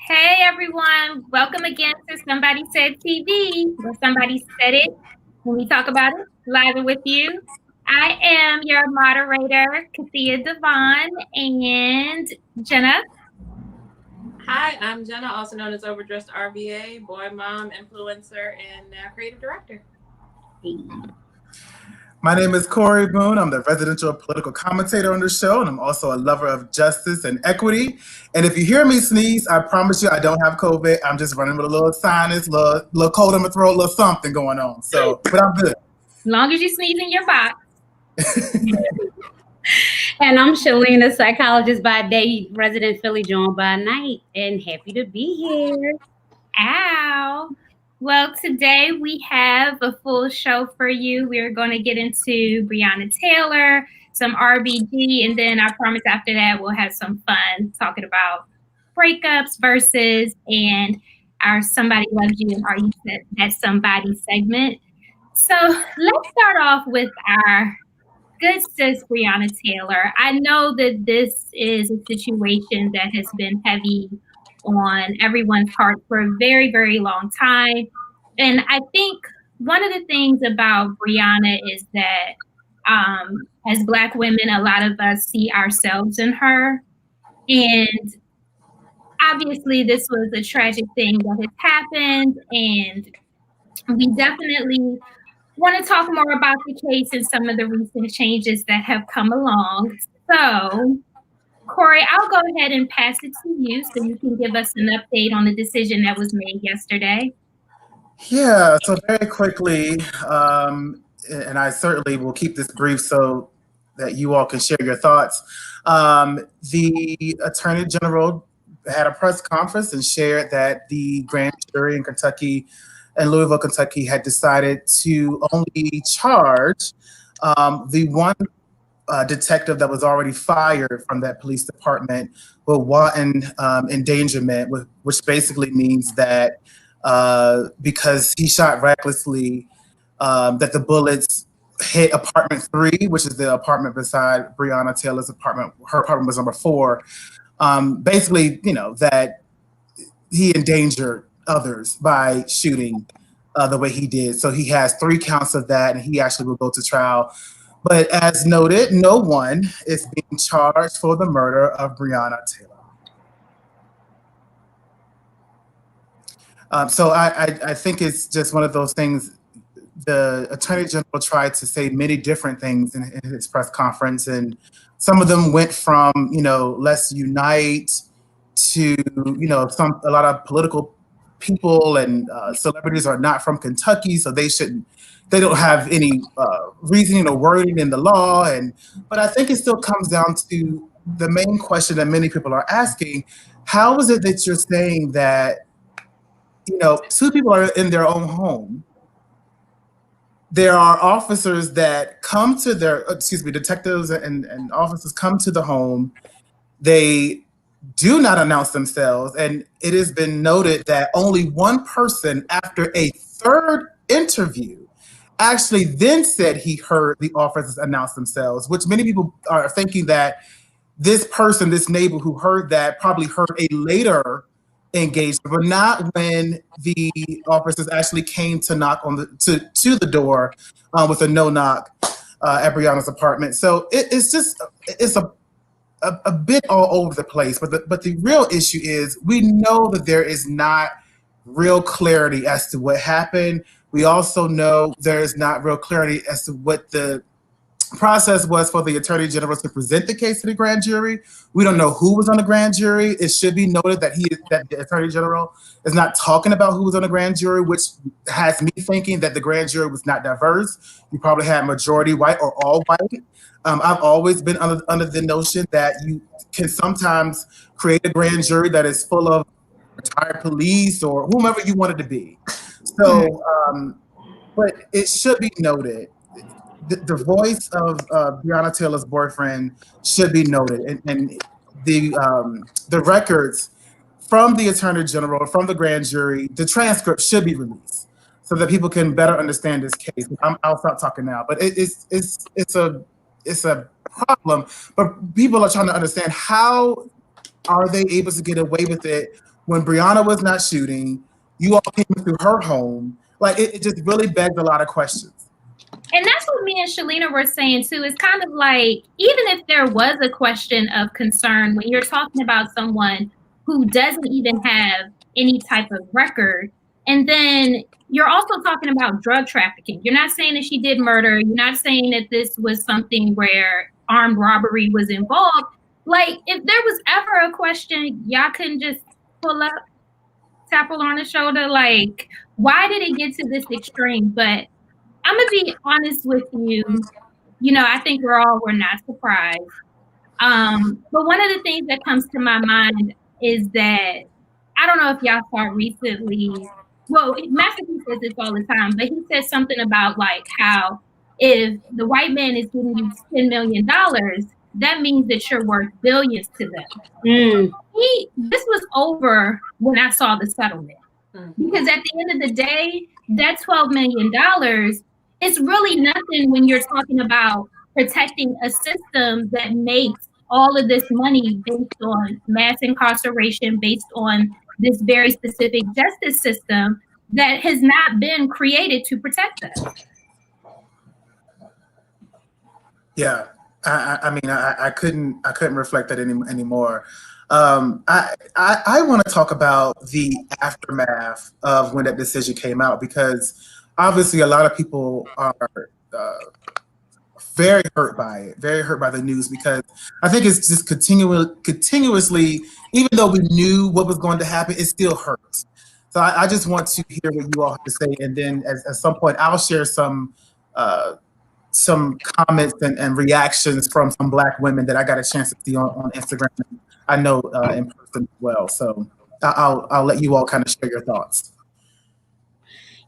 Hey everyone, welcome again to Somebody Said TV, where somebody said it when we talk about it live with you. I am your moderator, Kathia Devon, and Jenna. Hi, I'm Jena, also known as Overdressed RVA, boy mom, influencer, and now creative director. My name is Corey Boone. I'm the residential political commentator on the show, and I'm also a lover of justice and equity. And if you hear me sneeze, I promise you I don't have COVID. I'm just running with a little sinus, little cold in my throat, little something going on. So, but I'm good. As long as you sneeze in your box. And I'm Shalena, psychologist by day, resident Philly Joan by night, and happy to be here. Ow. Well, today we have a full show for you. We're going to get into Breonna Taylor, some RBG, and then I promise after that we'll have some fun talking about breakups, Verzuz, and our Somebody Loves You and Are You That Somebody segment. So let's start off with our good sis Breonna Taylor. I know that this is a situation that has been heavy on everyone's heart for a very, very long time. And I think one of the things about Breonna is that as Black women, a lot of us see ourselves in her. And obviously, this was a tragic thing that has happened. And we definitely want to talk more about the case and some of the recent changes that have come along. So, Corey, I'll go ahead and pass it to you so you can give us an update on the decision that was made yesterday. Yeah, so very quickly, and I certainly will keep this brief so that you all can share your thoughts. The Attorney General had a press conference and shared that the grand jury in Kentucky and Louisville, Kentucky had decided to only charge the one detective that was already fired from that police department with wanton endangerment, which basically means that because he shot recklessly, that the bullets hit apartment 3, which is the apartment beside Breonna Taylor's apartment. Her apartment was number 4. Basically, that he endangered others by shooting the way he did. So he has 3 counts of that, and he actually will go to trial. But as noted, no one is being charged for the murder of Breonna Taylor. So I think it's just one of those things. The Attorney General tried to say many different things in his press conference, and some of them went from, let's unite to, a lot of political people and celebrities are not from Kentucky, so they don't have any reasoning or wording in the law. But I think it still comes down to the main question that many people are asking: how is it that you're saying that, 2 people are in their own home? There are officers that come to detectives and officers come to the home. They do not announce themselves. And it has been noted that only one person, after a 3rd interview, actually then said he heard the officers announce themselves, which many people are thinking that this person, this neighbor who heard that, probably heard a later engagement, but not when the officers actually came to knock on to the door with a no knock at Breonna's apartment. So it's a bit all over the place. But the real issue is we know that there is not real clarity as to what happened. We also know there is not real clarity as to what the process was for the Attorney General to present the case to the grand jury. We don't know who was on the grand jury. It should be noted that the Attorney General is not talking about who was on the grand jury, which has me thinking that the grand jury was not diverse. You probably had majority white or all white. I've always been under the notion that you can sometimes create a grand jury that is full of retired police or whomever you want it to be. So, but it should be noted, the voice of Breonna Taylor's boyfriend should be noted, and the records from the Attorney General, from the grand jury, the transcript should be released so that people can better understand this case. I'll stop talking now, but it's a problem. But people are trying to understand, how are they able to get away with it when Breonna was not shooting, you all came through her home. Like it just really begged a lot of questions. And that's what me and Shalena were saying too. It's kind of like, even if there was a question of concern, when you're talking about someone who doesn't even have any type of record, and then you're also talking about drug trafficking. You're not saying that she did murder. You're not saying that this was something where armed robbery was involved. Like, if there was ever a question, y'all couldn't just pull up, tap her on the shoulder. Like, why did it get to this extreme? But I'm gonna be honest with you. You know, I think we're not surprised. But one of the things that comes to my mind is that I don't know if y'all saw recently. Well, Master P says this all the time, but he said something about like how if the white man is giving you $10 million, that means that you're worth billions to them. This was over when I saw the settlement. Because at the end of the day, that $12 million, it's really nothing when you're talking about protecting a system that makes all of this money based on mass incarceration, based on this very specific justice system that has not been created to protect us. Yeah, I mean, I couldn't reflect that anymore. I want to talk about the aftermath of when that decision came out, because obviously a lot of people are very hurt by it, very hurt by the news, because I think it's just continuously, even though we knew what was going to happen, it still hurts. So I just want to hear what you all have to say, and then at some point I'll share some comments and reactions from some Black women that I got a chance to see on Instagram. I know in person as well. So I'll let you all kind of share your thoughts.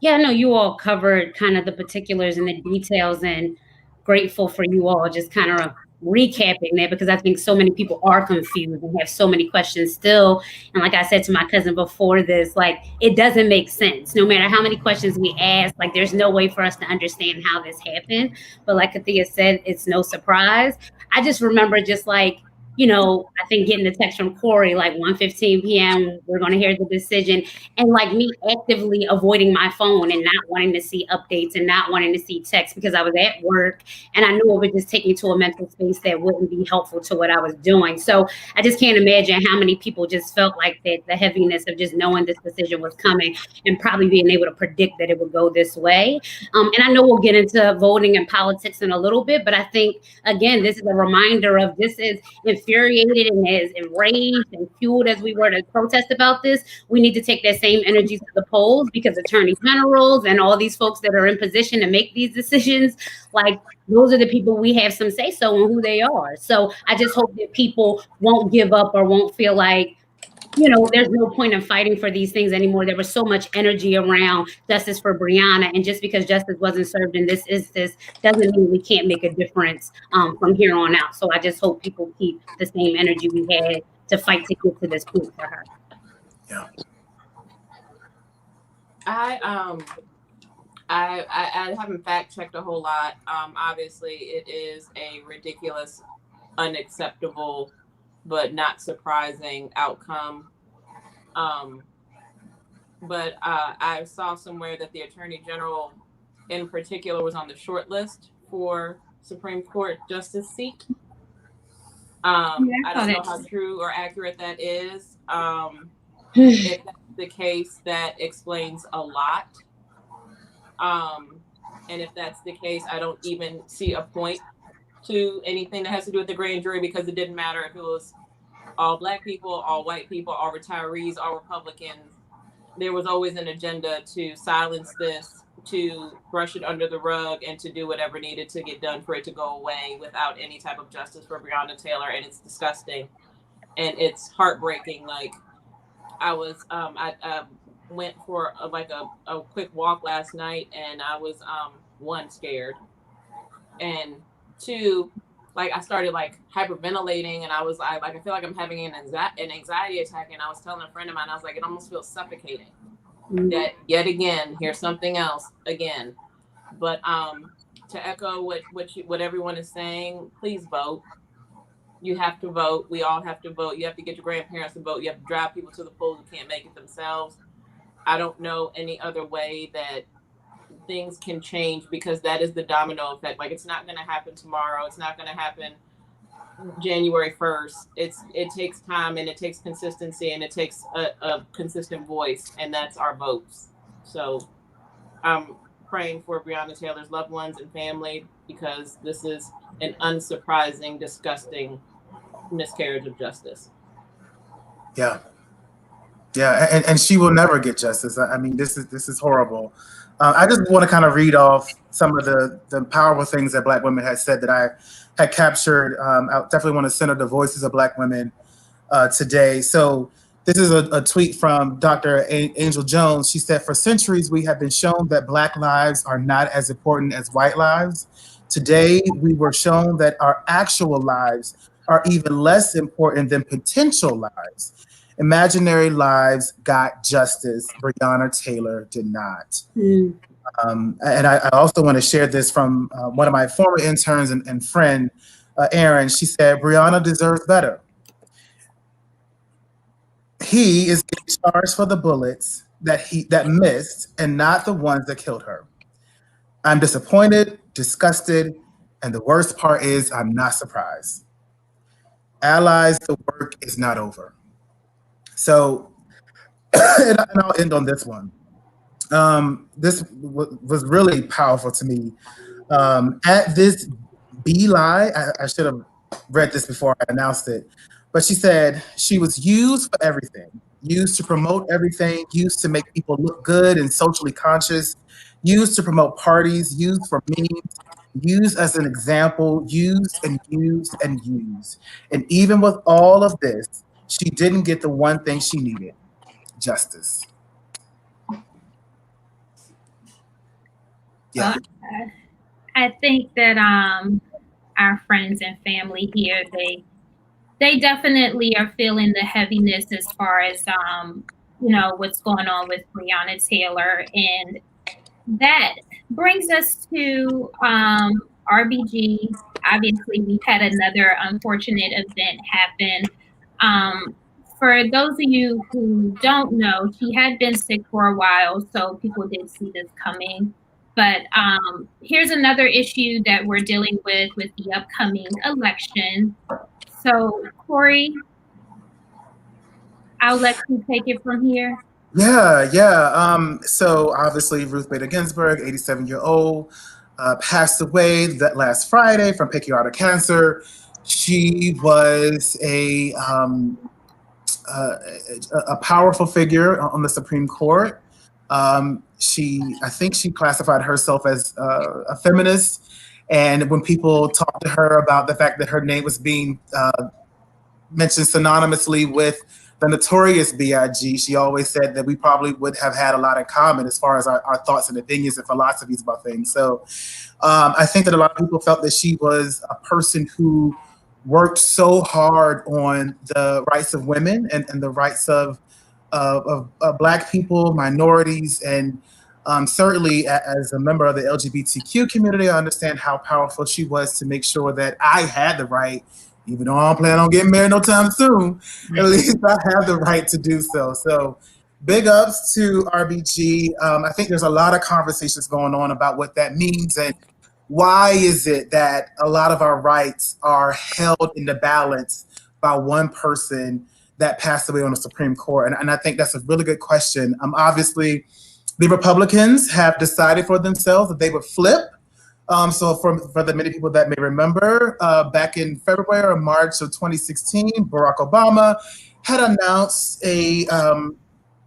Yeah, I know you all covered kind of the particulars and the details, and grateful for you all just kind of recapping that, because I think so many people are confused and have so many questions still. And like I said to my cousin before this, like, it doesn't make sense. No matter how many questions we ask, like, there's no way for us to understand how this happened. But like Kathia said, it's no surprise. I just remember just like, you know, I think getting the text from Corey, like 1:15 p.m., we're going to hear the decision. And like me actively avoiding my phone and not wanting to see updates and not wanting to see text because I was at work. And I knew it would just take me to a mental space that wouldn't be helpful to what I was doing. So I just can't imagine how many people just felt like that, the heaviness of just knowing this decision was coming and probably being able to predict that it would go this way. And I know we'll get into voting and politics in a little bit, but I think, again, this is a reminder of this is infuriated and as enraged and fueled as we were to protest about this. We need to take that same energy to the polls, because attorney generals and all these folks that are in position to make these decisions, like, those are the people we have some say so on who they are. So I just hope that people won't give up or won't feel like, you know, there's no point in fighting for these things anymore. There was so much energy around justice for Breonna, and just because justice wasn't served in this instance doesn't mean we can't make a difference from here on out. So I just hope people keep the same energy we had to fight to get to this point for her. Yeah. I haven't fact checked a whole lot. Obviously, it is a ridiculous, unacceptable, but not surprising outcome. But I saw somewhere that the Attorney General in particular was on the short list for Supreme Court justice seat. I don't know how true or accurate that is. If that's the case, that explains a lot. And if that's the case, I don't even see a point to anything that has to do with the grand jury, because it didn't matter if it was all Black people, all white people, all retirees, all Republicans. There was always an agenda to silence this, to brush it under the rug, and to do whatever needed to get done for it to go away without any type of justice for Breonna Taylor. And it's disgusting and it's heartbreaking. Like, I went for a quick walk last night, and I was one, scared, and two, like, I started like hyperventilating, and I was like I feel like I'm having an anxiety attack. And I was telling a friend of mine, I was like, it almost feels suffocating. That yet again, here's something else again. But to echo what everyone is saying, please vote. You have to vote. We all have to vote. You have to get your grandparents to vote. You have to drive people to the polls who can't make it themselves. I don't know any other way that things can change, because that is the domino effect. Like, it's not going to happen tomorrow. It's not going to happen January 1st. It takes time, and it takes consistency, and it takes a consistent voice, and that's our votes. So I'm praying for Breonna Taylor's loved ones and family, because this is an unsurprising, disgusting miscarriage of justice. Yeah. Yeah, and she will never get justice. I mean, this is horrible. I just want to kind of read off some of the powerful things that Black women had said that I had captured. I definitely want to center the voices of Black women today. So this is a tweet from Dr. Angel Jones. She said, "For centuries, we have been shown that Black lives are not as important as white lives. Today, we were shown that our actual lives are even less important than potential lives. Imaginary lives got justice. Breonna Taylor did not." And I also want to share this from one of my former interns and friend, Aaron. She said, "Breonna deserves better. He is getting charged for the bullets that missed and not the ones that killed her. I'm disappointed, disgusted, and the worst part is I'm not surprised. Allies, the work is not over." So, and I'll end on this one. This was really powerful to me. At this beeline, I should have read this before I announced it, but she said she was used for everything, used to promote everything, used to make people look good and socially conscious, used to promote parties, used for memes, used as an example, used and used and used. And even with all of this, she didn't get the one thing she needed: justice. Yeah. I think that our friends and family here, they definitely are feeling the heaviness as far as what's going on with Breonna Taylor, and that brings us to RBG. Obviously, we've had another unfortunate event happen. For those of you who don't know, she had been sick for a while, so people did see this coming. But here's another issue that we're dealing with the upcoming election. So, Corey, I'll let you take it from here. Yeah. So obviously Ruth Bader Ginsburg, 87-year-old, passed away that last Friday from pancreatic cancer. She was a powerful figure on the Supreme Court. I think she classified herself as a feminist. And when people talked to her about the fact that her name was being mentioned synonymously with the notorious B.I.G., she always said that we probably would have had a lot in common as far as our thoughts and opinions and philosophies about things. So I think that a lot of people felt that she was a person who worked so hard on the rights of women and the rights of Black people, minorities, and certainly as a member of the LGBTQ community, I understand how powerful she was to make sure that I had the right, even though I don't plan on getting married no time soon, at least I have the right to do so. So big ups to RBG. I think there's a lot of conversations going on about what that means and why is it that a lot of our rights are held in the balance by one person that passed away on the Supreme Court. And I think that's a really good question. Obviously, the Republicans have decided for themselves that they would flip. So for the many people that may remember, back in February or March of 2016, Barack Obama had announced a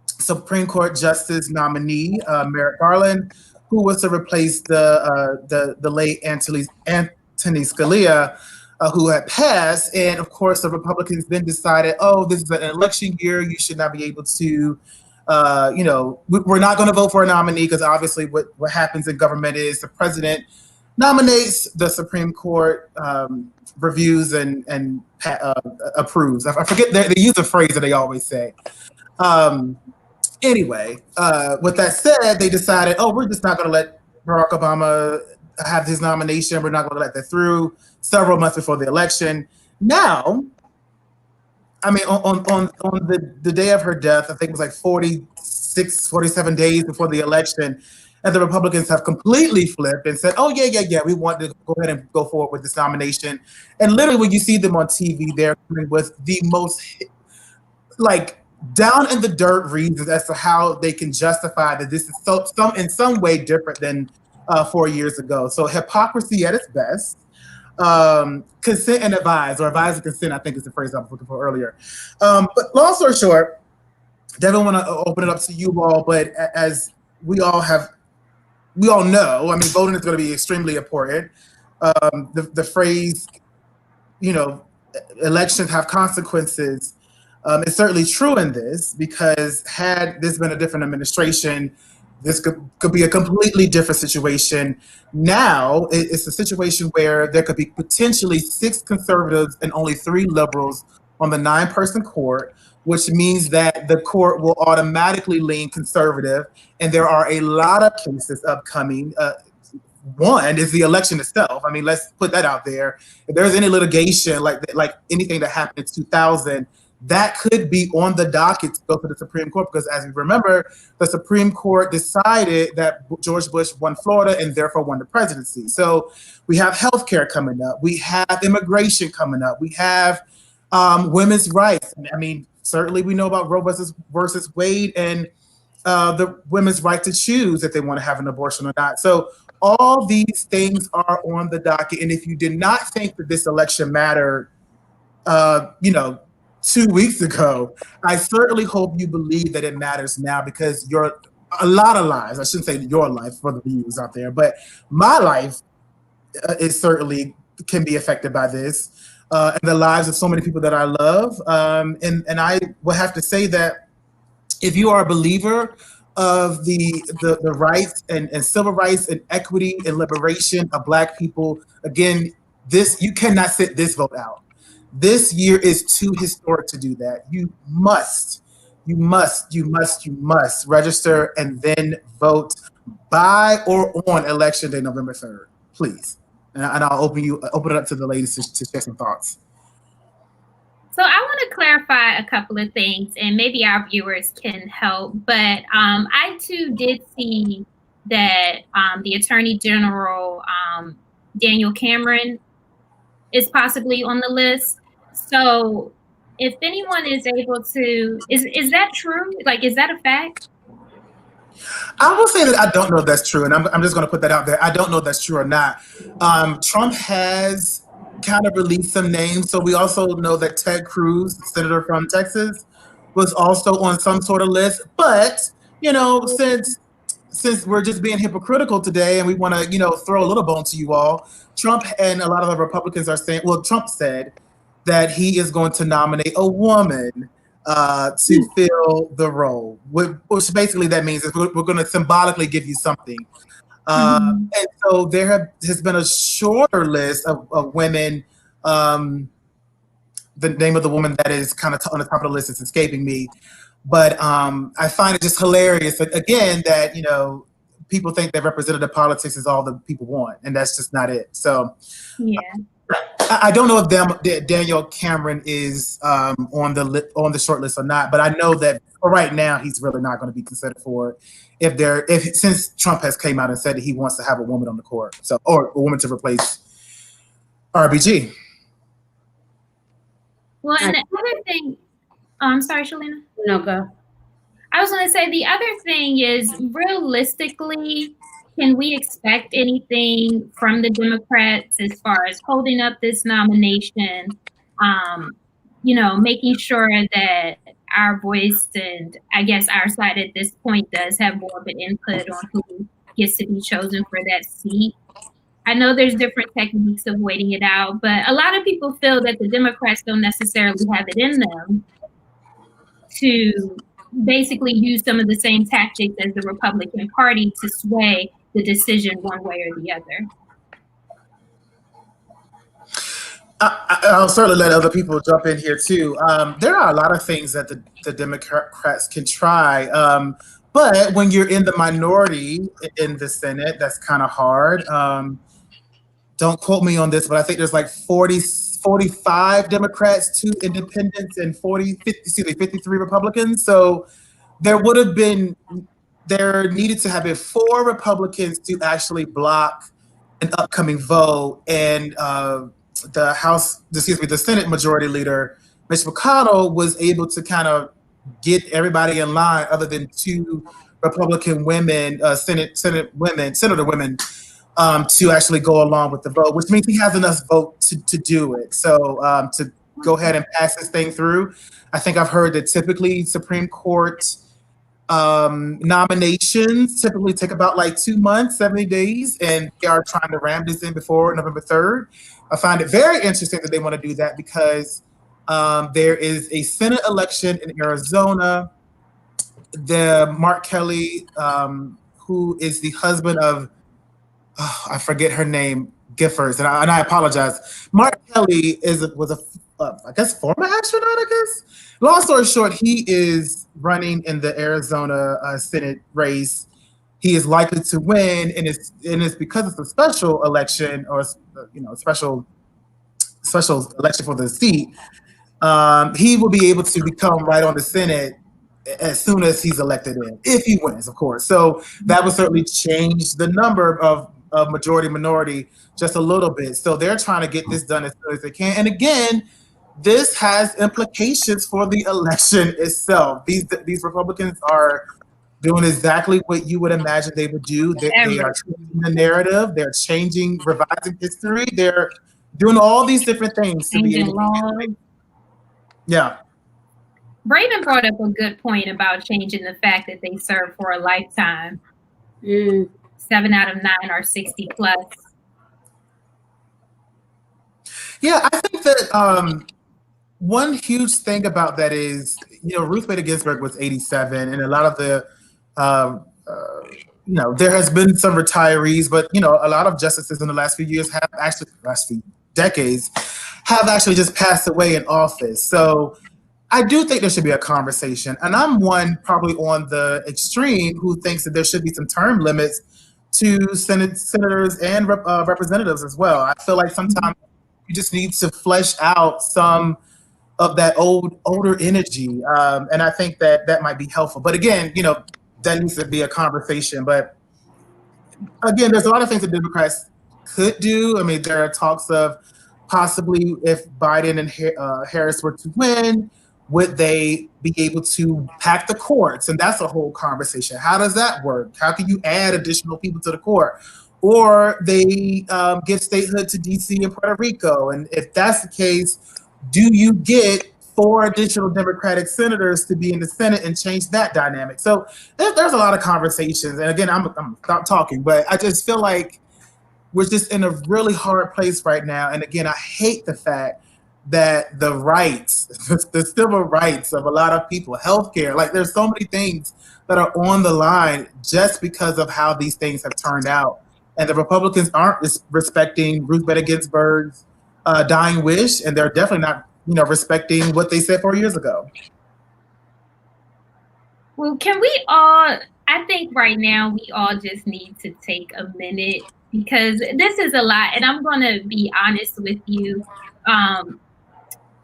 Supreme Court Justice nominee, Merrick Garland, who was to replace the late Anthony Scalia, who had passed. And of course, the Republicans then decided, oh, this is an election year. You should not be able to, we're not going to vote for a nominee because obviously what happens in government is the president nominates, the Supreme Court reviews and approves. I forget, they use a phrase that they always say. Anyway, with that said, they decided, oh, we're just not going to let Barack Obama have his nomination. We're not going to let that through. Several months before the election, Now, I mean, on the day of her death, I think it was like 46, 47 days before the election, and the Republicans have completely flipped and said, oh, yeah, we want to go ahead and go forward with this nomination. And literally when you see them on TV, they're coming with the most, like, down in the dirt reasons as to how they can justify that this is in some way different than 4 years ago. So hypocrisy at its best. Consent and advise, or advise and consent, I think is the phrase I was looking for earlier. But long story short, definitely want to open it up to you all, but as we all know, I mean, voting is going to be extremely important. The phrase, elections have consequences, is certainly true in this, because had this been a different administration, this could be a completely different situation. Now, it's a situation where there could be potentially 6 conservatives and only 3 liberals on the 9-person court, which means that the court will automatically lean conservative. And there are a lot of cases upcoming. One is the election itself. I mean, let's put that out there. If there's any litigation like anything that happened in 2000, that could be on the docket to go to the Supreme Court, because as we remember, the Supreme Court decided that George Bush won Florida and therefore won the presidency. So we have healthcare coming up. We have immigration coming up. We have women's rights. I mean, certainly we know about Roe versus Wade and the women's right to choose if they want to have an abortion or not. So all these things are on the docket. And if you did not think that this election mattered, 2 weeks ago, I certainly hope you believe that it matters now, because a lot of lives, I shouldn't say your life for the viewers out there, but my life is certainly can be affected by this, and the lives of so many people that I love. And I will have to say that if you are a believer of the rights and civil rights and equity and liberation of Black people, again, you cannot sit this vote out. This year is too historic to do that. You must register and then vote by or on election day, November 3rd, please. And I'll open it up to the ladies to share some thoughts. So I want to clarify a couple of things, and maybe our viewers can help. But I too did see that the Attorney General, Daniel Cameron, is possibly on the list. So if anyone is able to, is that true? Like, is that a fact? I will say that I don't know if that's true, and I'm just going to put that out there. I don't know if that's true or not. Trump has kind of released some names. So we also know that Ted Cruz, senator from Texas, was also on some sort of list. But, since we're just being hypocritical today and we want to, throw a little bone to you all, Trump and a lot of the Republicans are saying, well, Trump said that he is going to nominate a woman to fill the role, which basically that means is we're going to symbolically give you something. And so there has been a shorter list of women. The name of the woman that is kind of on the top of the list is escaping me. But I find it just hilarious that, again, that, people think that representative politics is all that people want, and that's just not it. So yeah. I don't know if Daniel Cameron is on the short list or not, but I know that for right now he's really not going to be considered for it. Since Trump has came out and said that he wants to have a woman on the court, or a woman to replace RBG. Well, and the other thing, I'm sorry, Shalena. No, go. I was going to say the other thing is, realistically, can we expect anything from the Democrats as far as holding up this nomination, making sure that our voice and I guess our side at this point does have more of an input on who gets to be chosen for that seat? I know there's different techniques of waiting it out, but a lot of people feel that the Democrats don't necessarily have it in them to basically use some of the same tactics as the Republican Party to sway the decision one way or the other. I'll certainly let other people jump in here too. There are a lot of things that the Democrats can try, but when you're in the minority in the Senate, that's kind of hard. Don't quote me on this, but I think there's like 46 45 Democrats, 2 independents, and 53 Republicans. So there needed to have been 4 Republicans to actually block an upcoming vote, and the Senate Majority Leader, Mitch McConnell, was able to kind of get everybody in line, other than 2 Republican women, senator women, to actually go along with the vote, which means he has enough vote to do it. So to go ahead and pass this thing through, I think I've heard that typically Supreme Court nominations typically take about like 2 months, 70 days, and they are trying to ram this in before November 3rd. I find it very interesting that they want to do that because there is a Senate election in Arizona. The Mark Kelly, who is the husband of, I forget her name, Giffords, and I apologize. Mark Kelly was a I guess former astronaut, I guess. Long story short, he is running in the Arizona Senate race. He is likely to win, and it's because it's a special election, or special election for the seat. He will be able to become right on the Senate as soon as he's elected in, if he wins, of course. So that would certainly change the number of majority minority just a little bit. So they're trying to get this done as soon as they can. And again, this has implications for the election itself. These Republicans are doing exactly what you would imagine they would do. They are changing the narrative. They're revising history. They're doing all these different things to be able to. Yeah. Brayden brought up a good point about changing the fact that they serve for a lifetime. 7 out of 9 are 60 plus. Yeah, I think that one huge thing about that is, Ruth Bader Ginsburg was 87, and a lot of the, there has been some retirees, but a lot of justices in the last few years last few decades have actually just passed away in office. So I do think there should be a conversation, and I'm one probably on the extreme who thinks that there should be some term limits to senators and representatives as well. I feel like sometimes you just need to flesh out some of that older energy, and I think that might be helpful. But again, that needs to be a conversation. But again, there's a lot of things that Democrats could do. I mean, there are talks of possibly, if Biden and Harris were to win, would they be able to pack the courts? And that's a whole conversation. How does that work? How can you add additional people to the court? Or they give statehood to DC and Puerto Rico. And if that's the case, do you get 4 additional Democratic senators to be in the Senate and change that dynamic? So there's a lot of conversations. And again, I'm not talking, but I just feel like we're just in a really hard place right now. And again, I hate the fact that the rights, the civil rights of a lot of people, healthcare, like there's so many things that are on the line just because of how these things have turned out. And the Republicans aren't respecting Ruth Bader Ginsburg's dying wish, and they're definitely not, respecting what they said 4 years ago. Well, can we all, I think right now we all just need to take a minute, because this is a lot, and I'm going to be honest with you.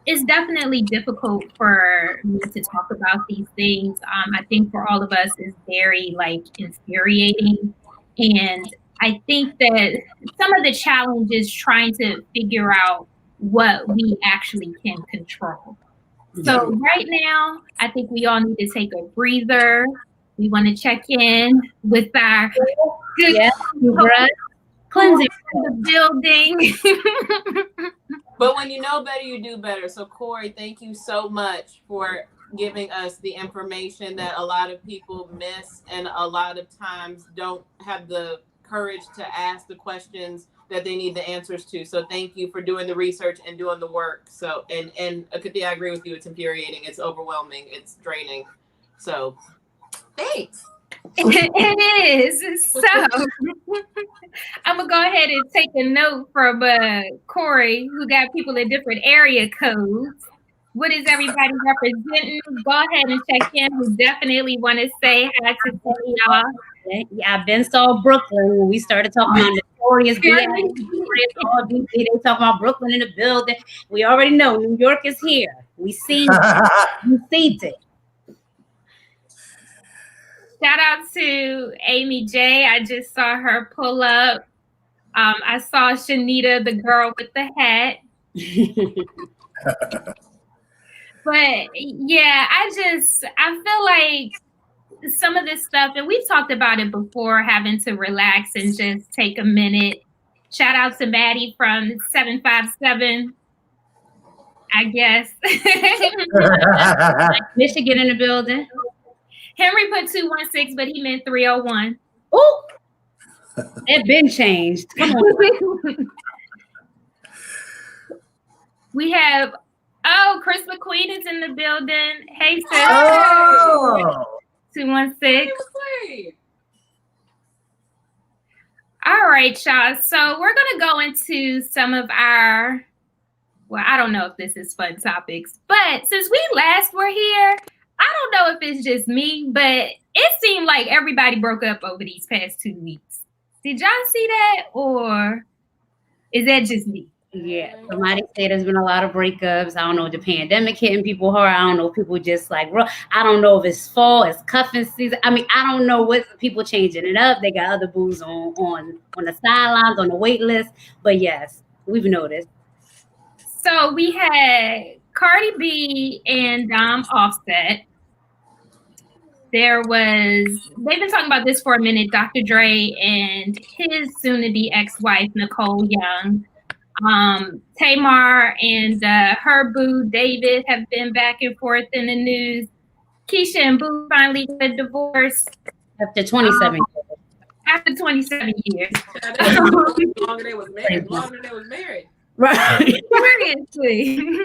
It's definitely difficult for me to talk about these things. I think for all of us, it's very infuriating. And I think that some of the challenge is trying to figure out what we actually can control. So right now, I think we all need to take a breather. We want to check in with our good cleansing the building. But when you know better, you do better. So Corey, thank you so much for giving us the information that a lot of people miss and a lot of times don't have the courage to ask the questions that they need the answers to. So thank you for doing the research and doing the work. So, and Kathia, I agree with you. It's infuriating. It's overwhelming. It's draining. So thanks. It is. So I'm gonna go ahead and take a note from Corey, who got people in different area codes. What is everybody representing? Go ahead and check in. We definitely want to say hi to some of y'all Yeah, I've been saw Brooklyn when we started talking about notorious all DC. They talking about Brooklyn in the building. We already know New York is here. We seen it. Shout out to Amy J. I just saw her pull up. I saw Shanita, the girl with the hat. But yeah, I feel like some of this stuff, and we've talked about it before, having to relax and just take a minute. Shout out to Maddie from 757, I guess. Michigan in the building. Henry put 216, but he meant 301. Oh, it been changed. Come on. We have, Chris McQueen is in the building. Hey, sis. Oh. 216. All right, y'all. So we're going to go into some of our, well, I don't know if this is fun topics, but since we last were here, I don't know if it's just me, but it seemed like everybody broke up over these past 2 weeks. Did y'all see that, or is that just me? Yeah, somebody said there's been a lot of breakups. I don't know if the pandemic hitting people hard. I don't know if people just like, I don't know if it's fall, it's cuffing season. I mean, I don't know what people changing it up. They got other booze on the sidelines, on the wait list. But yes, we've noticed. So we had Cardi B and Offset. They've been talking about this for a minute, Dr. Dre and his soon-to-be ex-wife, Nicole Young. Tamar and her boo, David, have been back and forth in the news. Keisha and Boo finally got a divorce. After 27 years. After 27 years. Longer they was married. Right. Seriously.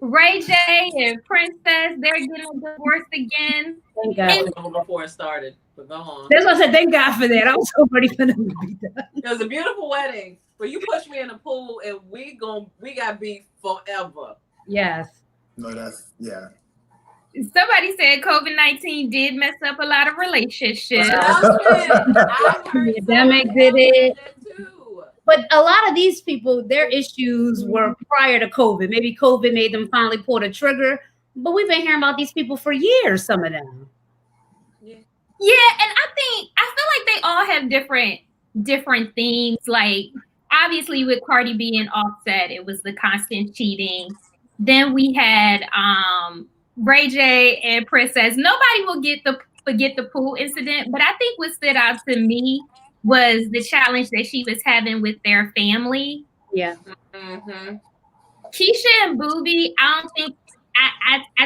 Ray J and Princess, they're getting divorced again. Thank God. Before it started, but go on. That's what I said. Thank God for that. I was so ready for them to be done. It was a beautiful wedding. But you pushed me in the pool, and we got beef forever. Yes. No, yeah. Somebody said COVID-19 did mess up a lot of relationships. The pandemic did it. But a lot of these people, their issues were prior to COVID. Maybe COVID made them finally pull the trigger. But we've been hearing about these people for years, some of them. Yeah, and I feel like they all have different themes. Like, obviously with Cardi B and Offset, it was the constant cheating. Then we had Ray J and Princess. Nobody will forget the pool incident, but I think what stood out to me was the challenge that she was having with their family. Yeah. Mm-hmm. Keisha and Boobie, I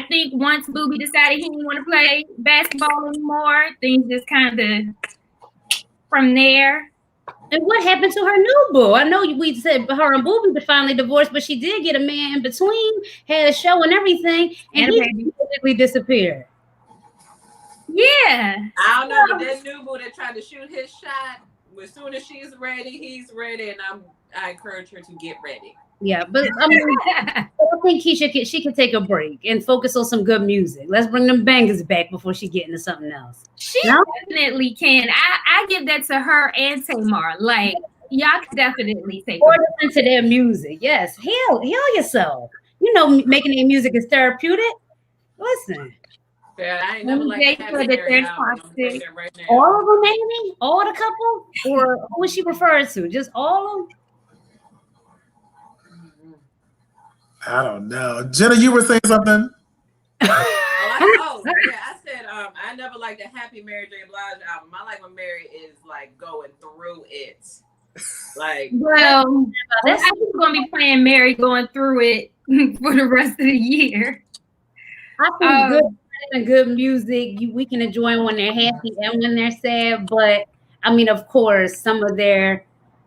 think once Boobie decided he didn't want to play basketball anymore, things just kind of from there. And what happened to her new boo? I know we said her and Boobie finally divorced, but she did get a man in between, had a show and everything, and he basically disappeared. Yeah. I don't know, but that new boo that tried to shoot his shot, as soon as she's ready, he's ready, and I encourage her to get ready. Yeah, but I mean, I think she could take a break and focus on some good music. Let's bring them bangers back before she get into something else. She definitely can. I give that to her and Tamar. Like, y'all could definitely take or listen to their music. Yes, heal yourself. You know, making their music is therapeutic. Listen. Yeah, I ain't never like that. Right all of them, maybe? All the couple? Or who was she referring to? Just all of them? I don't know. Jena, you were saying something? I said I never liked the Happy Mary J. Blige album. I like when Mary is like going through it. Like, well, I'm gonna be playing Mary going through it for the rest of the year. I think good and good music we can enjoy when they're happy and when they're sad. But I mean, of course, some of their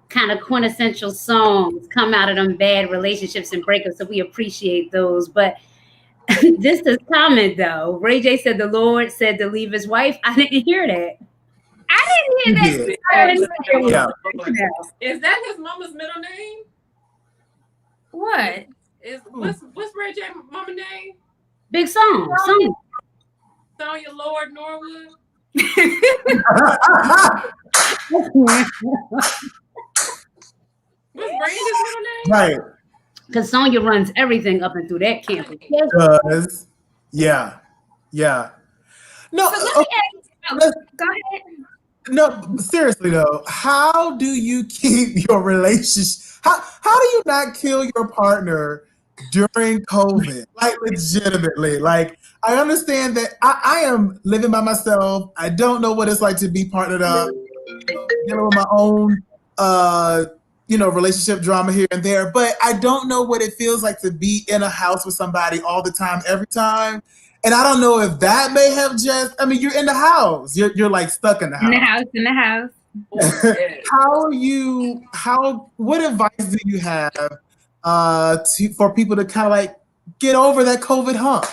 kind of quintessential songs come out of them bad relationships and breakups, so we appreciate those. But this is comment though. Ray J said the Lord said to leave his wife. I didn't hear that. I didn't hear that. Is that his mama's middle name? What? What's Ray J mama name? Big song. Sonya Lord Norwood. What's Brandy's middle name? Right. Because Sonya runs everything up and through that campus. Yes. Does. Yeah. Yeah. No, So let me ask, go ahead. no, seriously though, how do you keep your relationship? How do you not kill your partner during COVID? Like legitimately. Like I understand that I am living by myself. I don't know what it's like to be partnered up, dealing with my own relationship drama here and there, but I don't know what it feels like to be in a house with somebody all the time, every time. And I don't know if that may have you're in the house. You're like stuck in the house. In the house. What advice do you have for people to kind of like get over that COVID hump?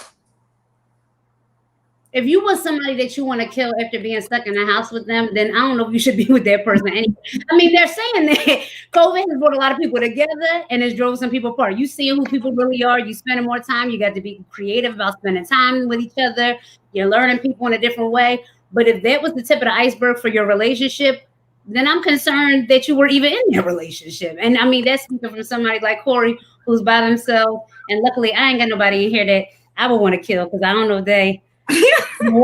If you want somebody that you want to kill after being stuck in a house with them, then I don't know if you should be with that person anyway. I mean, they're saying that COVID has brought a lot of people together and it's drove some people apart. You see who people really are. You spending more time. You got to be creative about spending time with each other. You're learning people in a different way. But if that was the tip of the iceberg for your relationship, then I'm concerned that you were even in that relationship. And I mean, that's speaking from somebody like Corey, who's by themselves. And luckily, I ain't got nobody in here that I would want to kill because I don't know if they. But I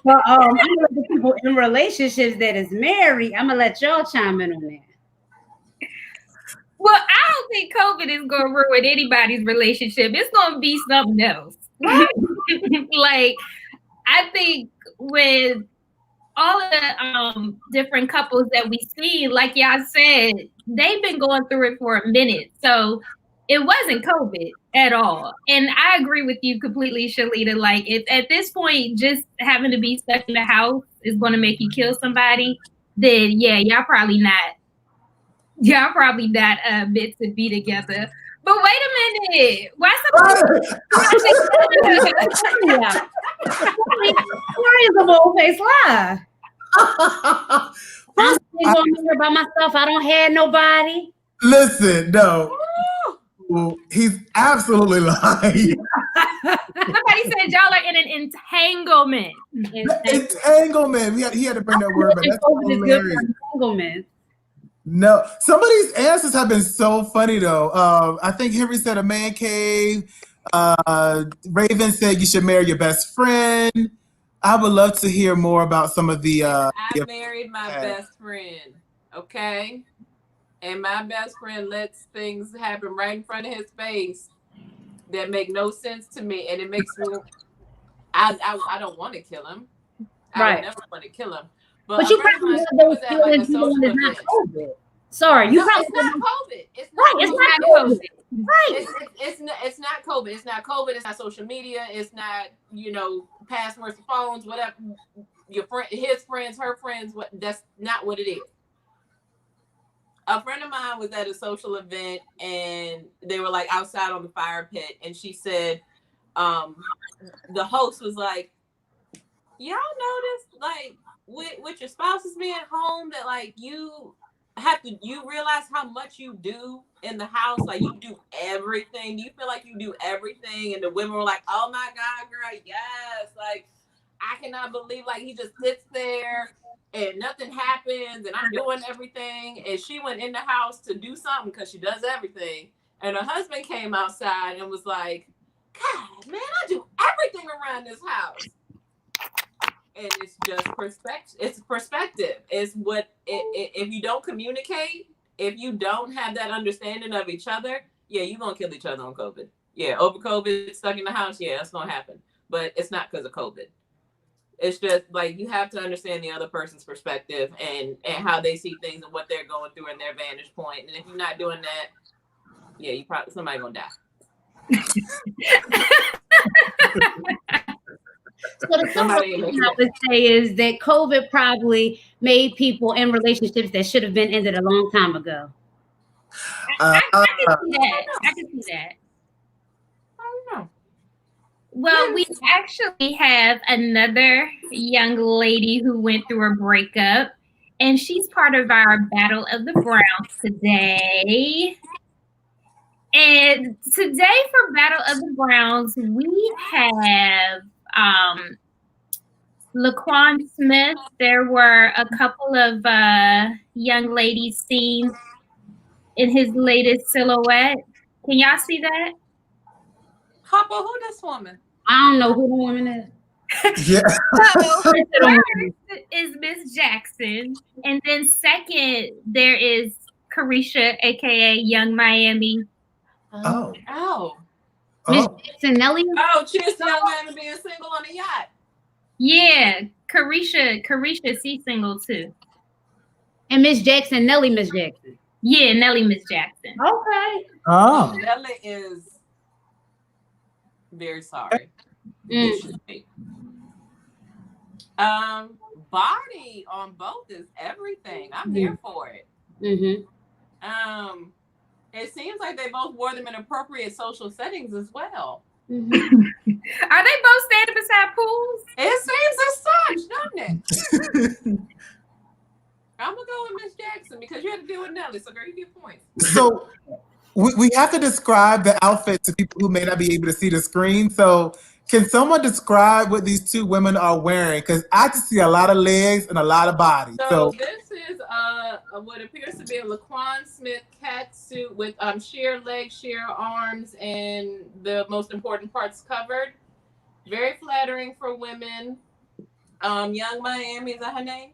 know the people in relationships that is married. I'm gonna let y'all chime in on that. Well, I don't think COVID is gonna ruin anybody's relationship. It's gonna be something else. Like I think with all of the different couples that we see, like y'all said, they've been going through it for a minute. So it wasn't COVID at all. And I agree with you completely, Shalena. Like, if at this point, just having to be stuck in the house is going to make you kill somebody, then yeah, y'all probably not meant to be together. But wait a minute. Why somebody Corey is a bold-faced lie. I'm going here by myself. I don't have nobody. Listen, no. He's absolutely lying. Somebody said y'all are in an entanglement. Entanglement. He had to bring that word back. That's hilarious. Entanglement. No, some of these answers have been so funny though. I think Henry said a man cave. Raven said you should marry your best friend. I would love to hear more about some of the. I married my best friend. Okay. And my best friend lets things happen right in front of his face that make no sense to me. And it makes me, I don't want to kill him. I would never want to kill him. But you probably was at like a social event. Sorry, you probably it's not COVID. It's not COVID. Right. It's not COVID. It's not COVID. It's not social media. It's not, passwords, phones, whatever. Your friend, his friends, her friends. That's not what it is. A friend of mine was at a social event and they were like outside on the fire pit. And she said, the host was like, y'all notice like with your spouses being home that like you realize how much you do in the house. Like you do everything. You feel like you do everything. And the women were like, oh my God, girl, yes. Like, I cannot believe like he just sits there and nothing happens and I'm doing everything. And she went in the house to do something because she does everything. And her husband came outside and was like, God, man, I do everything around this house. And it's just perspective. It's perspective. It's what if you don't communicate, if you don't have that understanding of each other, yeah, you're gonna kill each other on COVID. Yeah, over COVID, stuck in the house, yeah, that's gonna happen. But it's not because of COVID. It's just like you have to understand the other person's perspective and how they see things and what they're going through and their vantage point. And if you're not doing that, yeah, you probably somebody gonna die. So the thing I would say is that COVID probably made people in relationships that should have been ended a long time ago. I can see that. I can see that. I don't know. Well, we actually have another young lady who went through a breakup, and she's part of our Battle of the Browns today. And today for Battle of the Browns, we have Laquan Smith. There were a couple of young ladies seen in his latest silhouette. Can y'all see that? Papa, who this woman? I don't know who the woman is. Yeah. So first is Miss Jackson, and then second there is Carisha, aka Young Miami. Oh. Oh. Miss Oh. Jackson Nelly. Oh, cheers to Young Miami being single on a yacht. Yeah, Carisha C single too. And Miss Jackson Nelly. Miss Jackson. Yeah, Nelly Miss Jackson. Okay. Oh. Nelly is very sorry. Body on both is everything. I'm here for it. Mm-hmm. It seems like they both wore them in appropriate social settings as well. Mm-hmm. Are they both standing beside pools? It seems as such, doesn't it? I'm gonna go with Miss Jackson because you had to deal with Nelly, so girl, you get points. So we have to describe the outfit to people who may not be able to see the screen. So can someone describe what these two women are wearing? Because I just see a lot of legs and a lot of body. So this is what appears to be a Laquan Smith cat suit with sheer legs, sheer arms, and the most important parts covered. Very flattering for women. Young Miami, is that her name?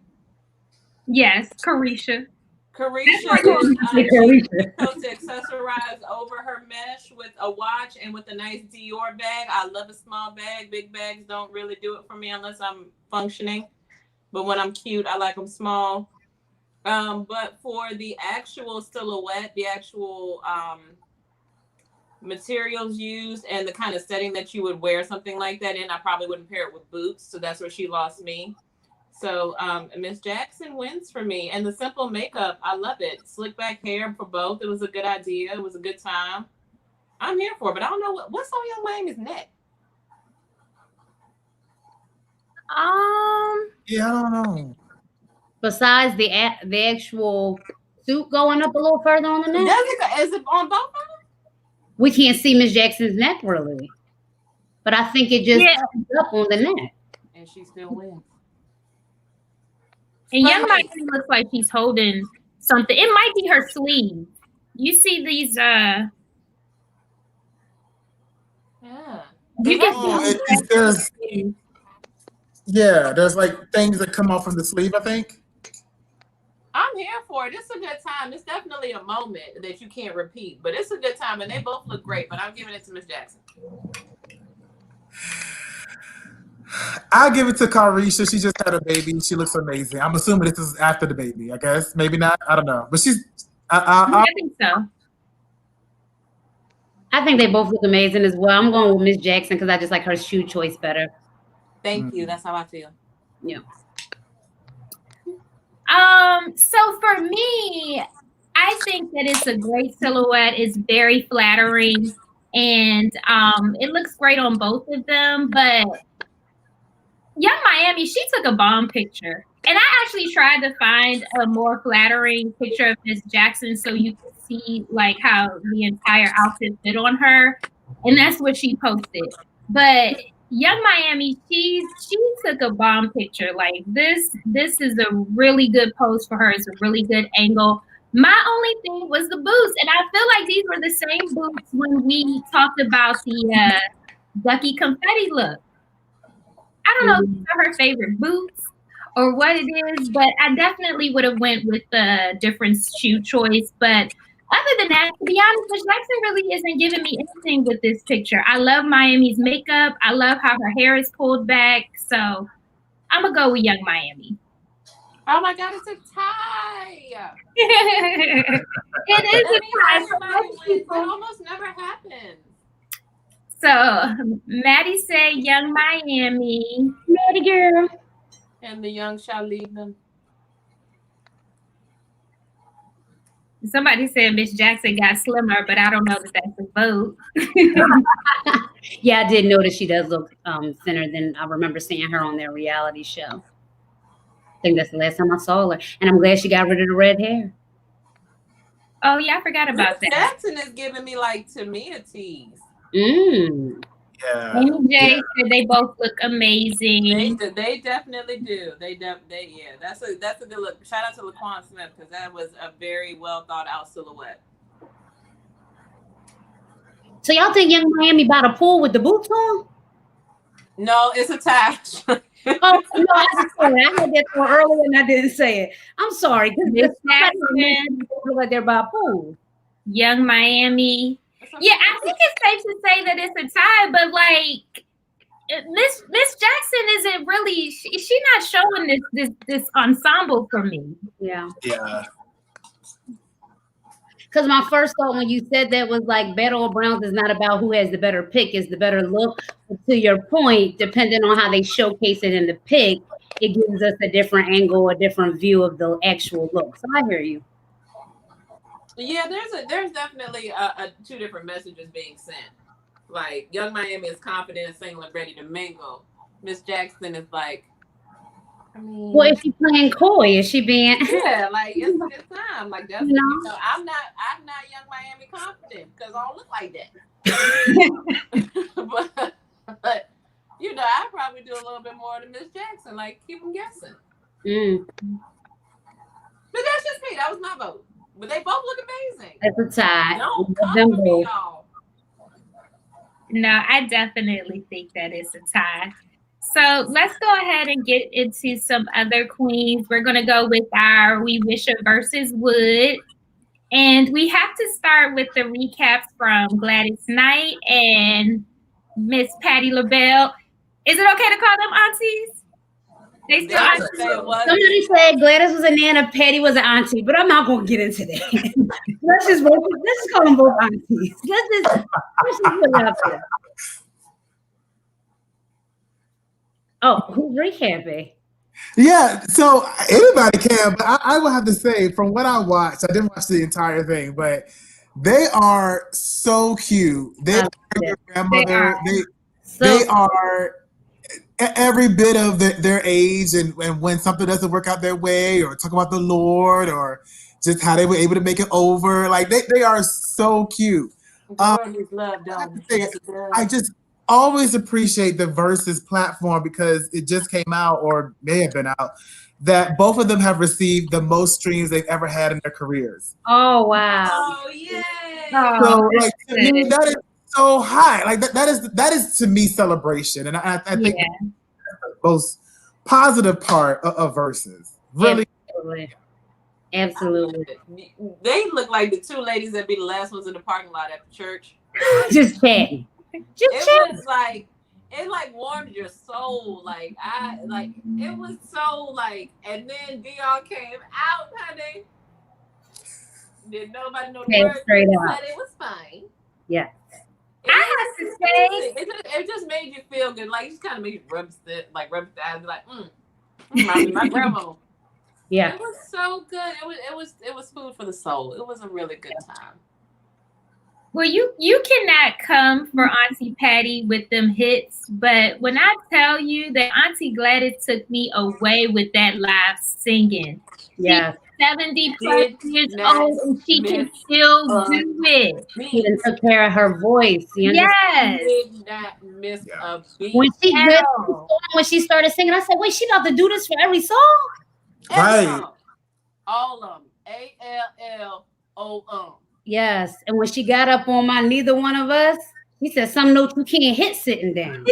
Yes, Carisha. Carisha is supposed to accessorize over her mesh with a watch and with a nice Dior bag. I love a small bag. Big bags don't really do it for me unless I'm functioning. But when I'm cute, I like them small. But for the actual silhouette, the actual materials used and the kind of setting that you would wear something like that in, I probably wouldn't pair it with boots. So that's where she lost me. So Miss Jackson wins for me. And the simple makeup, I love it. Slick back hair for both. It was a good idea. It was a good time. I'm here for it, but I don't know what's on Young Miami's neck. Yeah, I don't know. Besides the actual suit going up a little further on the neck. Is it on both of them? We can't see Miss Jackson's neck really. But I think it just comes up on the neck. And she still wins. And Young Miami looks like she's holding something. It might be her sleeve. You see these Yeah. You can see there's like things that come off from the sleeve, I think. I'm here for it. It's a good time. It's definitely a moment that you can't repeat, but it's a good time, and they both look great. But I'm giving it to Miss Jackson. I'll give it to Carisha. She just had a baby. She looks amazing. I'm assuming this is after the baby, I guess. Maybe not. I don't know. But she's... I think so. I think they both look amazing as well. I'm going with Miss Jackson because I just like her shoe choice better. Thank you. That's how I feel. Yeah. So for me, I think that it's a great silhouette. It's very flattering, and it looks great on both of them. But Young Miami, she took a bomb picture, and I actually tried to find a more flattering picture of Miss Jackson so you could see like how the entire outfit fit on her, and that's what she posted. But Young Miami, she took a bomb picture. Like this is a really good pose for her. It's a really good angle. My only thing was the boots, and I feel like these were the same boots when we talked about the Ducky confetti look. I don't know if these are her favorite boots or what it is, but I definitely would have went with the different shoe choice. But other than that, to be honest, Miss Jackson really isn't giving me anything with this picture. I love Miami's makeup. I love how her hair is pulled back. So I'm going to go with Young Miami. Oh my God, it's a tie. It is a tie. That almost never happens. So Maddie said Young Miami. Maddie girl. And the young Shalena. Somebody said Miss Jackson got slimmer, but I don't know that that's a vote. Yeah, I did notice she does look thinner than I remember seeing her on their reality show. I think that's the last time I saw her. And I'm glad she got rid of the red hair. Oh, yeah, I forgot about Miss that. Jackson is giving me like Tamia tease. Yeah, Yeah. Amy J said they both look amazing. They definitely do. Yeah. That's a good look. Shout out to Laquan Smith because that was a very well thought out silhouette. So y'all think Young Miami by the pool with the boots on? No, it's attached. Oh no, I had that for earlier and I didn't say it. I'm sorry because look like they're by a pool. Young Miami. Yeah, I think it's safe to say that it's a tie, but like Miss Jackson isn't really. She's not showing this ensemble for me. Yeah. Yeah. Because my first thought when you said that was like Beto or Browns is not about who has the better pick, is the better look. But to your point, depending on how they showcase it in the pick, it gives us a different angle, a different view of the actual look. So I hear you. Yeah, there's definitely two different messages being sent. Like Young Miami is confident, single, and ready to mingle. Miss Jackson is like, I mean, well, is she playing coy? Is she being? Yeah, like it's a good time. Like that's I'm not Young Miami confident because I don't look like that. but I probably do a little bit more than Miss Jackson. Like keep them guessing. But that's just me. That was my vote. But they both look amazing. It's a tie. Don't come for me, y'all. No, I definitely think that it's a tie. So let's go ahead and get into some other queens. We're going to go with our We Wish Her versus Would. And we have to start with the recaps from Gladys Knight and Miss Patti LaBelle. Is it okay to call them aunties? They still aunties? Somebody said Gladys was a nana, Patti was an auntie, but I'm not going to get into that. let's just call them both aunties. Let's just put it out there. Oh, who's recapping? Yeah, so anybody can, but I would have to say, from what I watched, I didn't watch the entire thing, but they are so cute. They are your grandmother. They are every bit of their age, and when something doesn't work out their way, or talk about the Lord, or just how they were able to make it over. Like they are so cute. I just always appreciate the Verzuz platform because it just came out, or may have been out, that both of them have received the most streams they've ever had in their careers. Oh wow! Oh yay! So like to me, that is so high. Like that is to me celebration, and I think that's the most positive part of Verzuz. Really. Absolutely. They look like the two ladies that be the last ones in the parking lot at the church. Just chatting. It warmed your soul. It was so and then Dion came out, honey. Did nobody know the word? Straight up. But it was fine. Yeah. I have to say, it just made you feel good. Like, it just kind of made you rub the eyes, like, my grandma. Yeah. It was so good. It was food for the soul. It was a really good time. Well, you cannot come for Auntie Patti with them hits, but when I tell you that Auntie Gladys took me away with that live singing, yeah, 70 plus years old and she can still do it. She even took care of her voice. Yes, did not miss a beat. When she started singing, I said, "Wait, she about to do this for every song?" Right. All of them. ALLOM. Yes, and when she got up on my neither one of us, he said some notes you can't hit sitting down.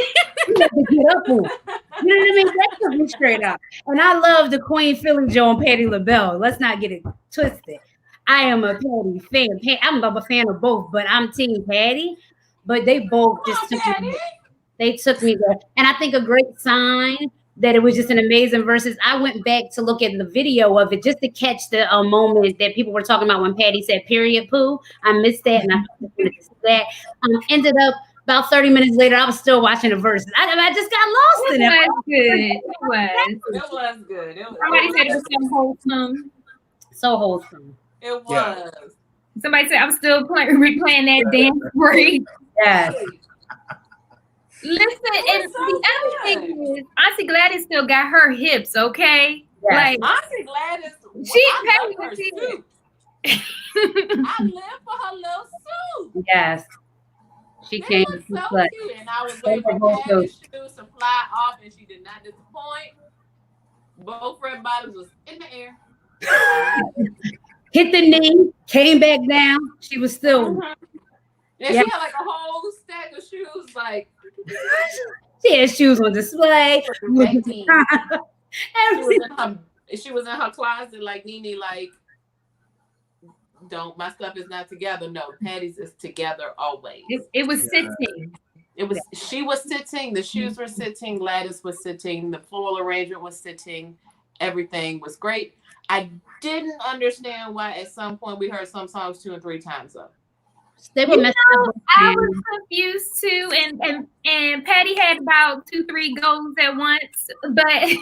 You have to get up on. You know what I mean? That took me straight up. And I love the Queen Philly Joe and Patti LaBelle. Let's not get it twisted. I am a Patti fan. I'm a fan of both, but I'm Team Patti. But they both just took me. They took me there, and I think a great sign that it was just an amazing Verzuz. I went back to look at the video of it just to catch the moment that people were talking about when Patti said "period poo." I missed that, and I missed that. Ended up about 30 minutes later, I was still watching the Verzuz. I just got lost in it. It was good. Somebody said it was so wholesome. So wholesome. It was. Yeah. Somebody said I'm still replaying that dance break. Yes. Listen, and the other thing is, Auntie Gladys still got her hips, okay? Yes. Like Auntie Gladys, I love her suit. I live for her little suit. Yes. She They came. look so But cute, and I was waiting for Patty's shoes to fly off, and she did not disappoint. Both red bottoms was in the air. hit the knee, came back down. She was still. And she had like a whole stack of shoes, like. She had shoes on display. She was in her closet like Nene, like, my stuff is not together. No, Patty's is together always. It was sitting. She was sitting, the shoes were sitting, Gladys was sitting, the floral arrangement was sitting, everything was great. I didn't understand why at some point we heard some songs 2 and 3 times up. They were messing up. I was confused too, and Patti had about 2-3 goals at once, but I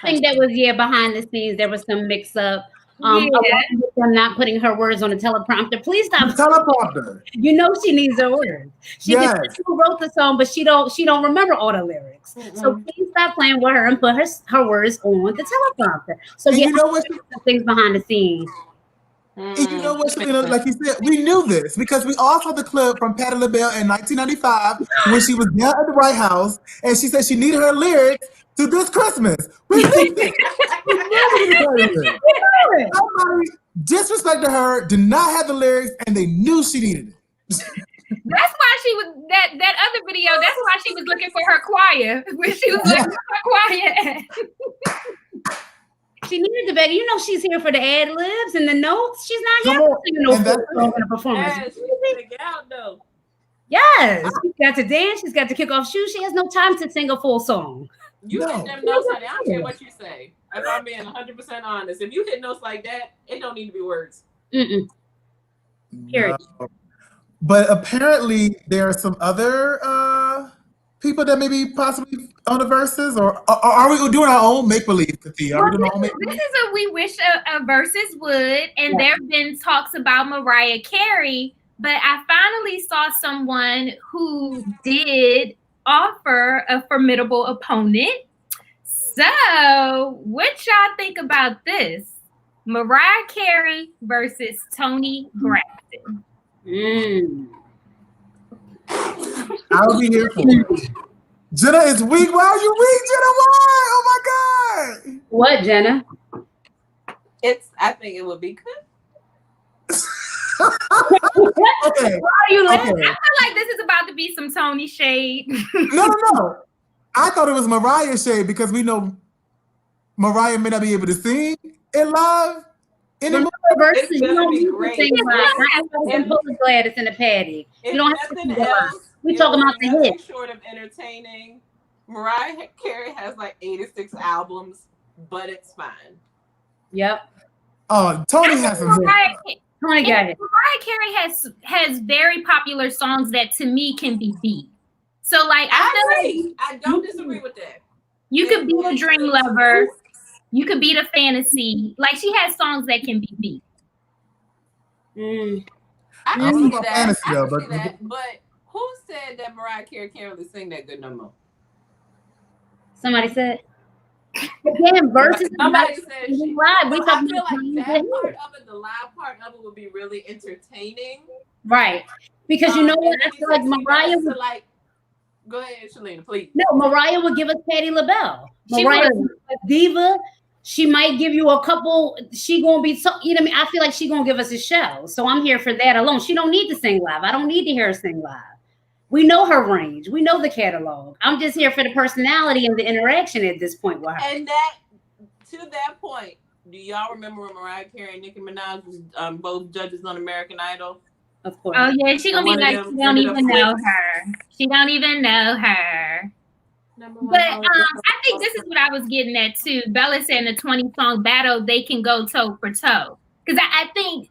think that was behind the scenes there was some mix up. Them not putting her words on a teleprompter. Please stop. Teleprompter. You know she needs her words. She wrote the song, but she don't remember all the lyrics. Mm-hmm. So please stop playing with her and put her words on the teleprompter. So and you know what? Some things behind the scenes. And you know what, Shalena, like you said, we knew this because we all saw the clip from Patti LaBelle in 1995 when she was down at the White House and she said she needed her lyrics to this Christmas. Somebody disrespected her, did not have the lyrics, and they knew she needed it. That's why she was that other video. That's why she was looking for her choir when she was looking for her choir. She needed the better. You know, she's here for the ad libs and the notes. She's not here for no song in a performance. Yes, she's out though. Yes, she's got to dance. She's got to kick off shoes. She has no time to sing a full song. You hit them notes, honey. I don't care what you say. If I'm being 100% honest, if you hit notes like that, it don't need to be words. Period. No. But apparently, there are some other people that maybe possibly on the verses, or are we doing our own make believe, Kathia? This is a we wish a verses would, and there have been talks about Mariah Carey, but I finally saw someone who did offer a formidable opponent. So, what y'all think about this? Mariah Carey versus Toni Braxton. I'll be here for it. Jena is weak. Why are you weak, Jena? Why? Oh my God. What, Jena? I think it would be good. Okay. Why are you laughing? I feel like this is about to be some Toni shade. No. I thought it was Mariah shade because we know Mariah may not be able to sing it live. Versus, you don't need to sing live. I'm Gladys and the Patti. You don't have to sing live. We talking about the hit. Short of entertaining, Mariah Carey has like 86 albums, but it's fine. Yep. Oh, Toni has some hits. Toni got it. Mariah Carey has very popular songs that to me can be beat. So like I don't disagree with that. You could be a dream lover. You could beat a fantasy. Like she has songs that can be beat. I can see that. Fantasy, though, but who said that Mariah Carey can't really sing that good no more? Somebody said. Again, versus somebody said she live. We I feel like that part of it, the live part of it, would be really entertaining. Right. Because you know what? I feel like Mariah would like. Go ahead, Shalena, please. No, Mariah would give us Patti LaBelle. Mariah is a diva. She might give you a couple. She gonna be so. You know what I mean? I feel like she gonna give us a show. So I'm here for that alone. She don't need to sing live. I don't need to hear her sing live. We know her range. We know the catalog. I'm just here for the personality and the interaction at this point with her. And that, to that point, do y'all remember when Mariah Carey and Nicki Minaj was both judges on American Idol? Of course. Oh yeah, she gonna be like, she don't even know her. She don't even know her. But I think this is what I was getting at too. Bella said in the 20-song battle, they can go toe for toe. Because I think,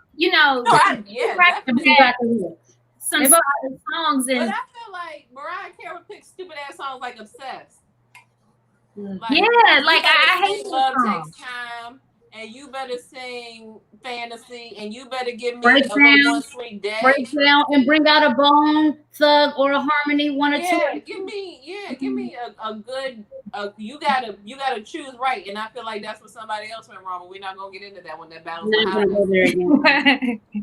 some solid songs. And but I feel like Mariah Carey would pick stupid ass songs like Obsessed. Like, I hate Love Takes Time. And you better sing Fantasy, and you better give me break a down, One Sweet Day. Break down and bring out a Bone Thug or a Harmony, one or two. Give me a good. You gotta choose right, and I feel like that's what somebody else went wrong. But we're not gonna get into that when that battle. We're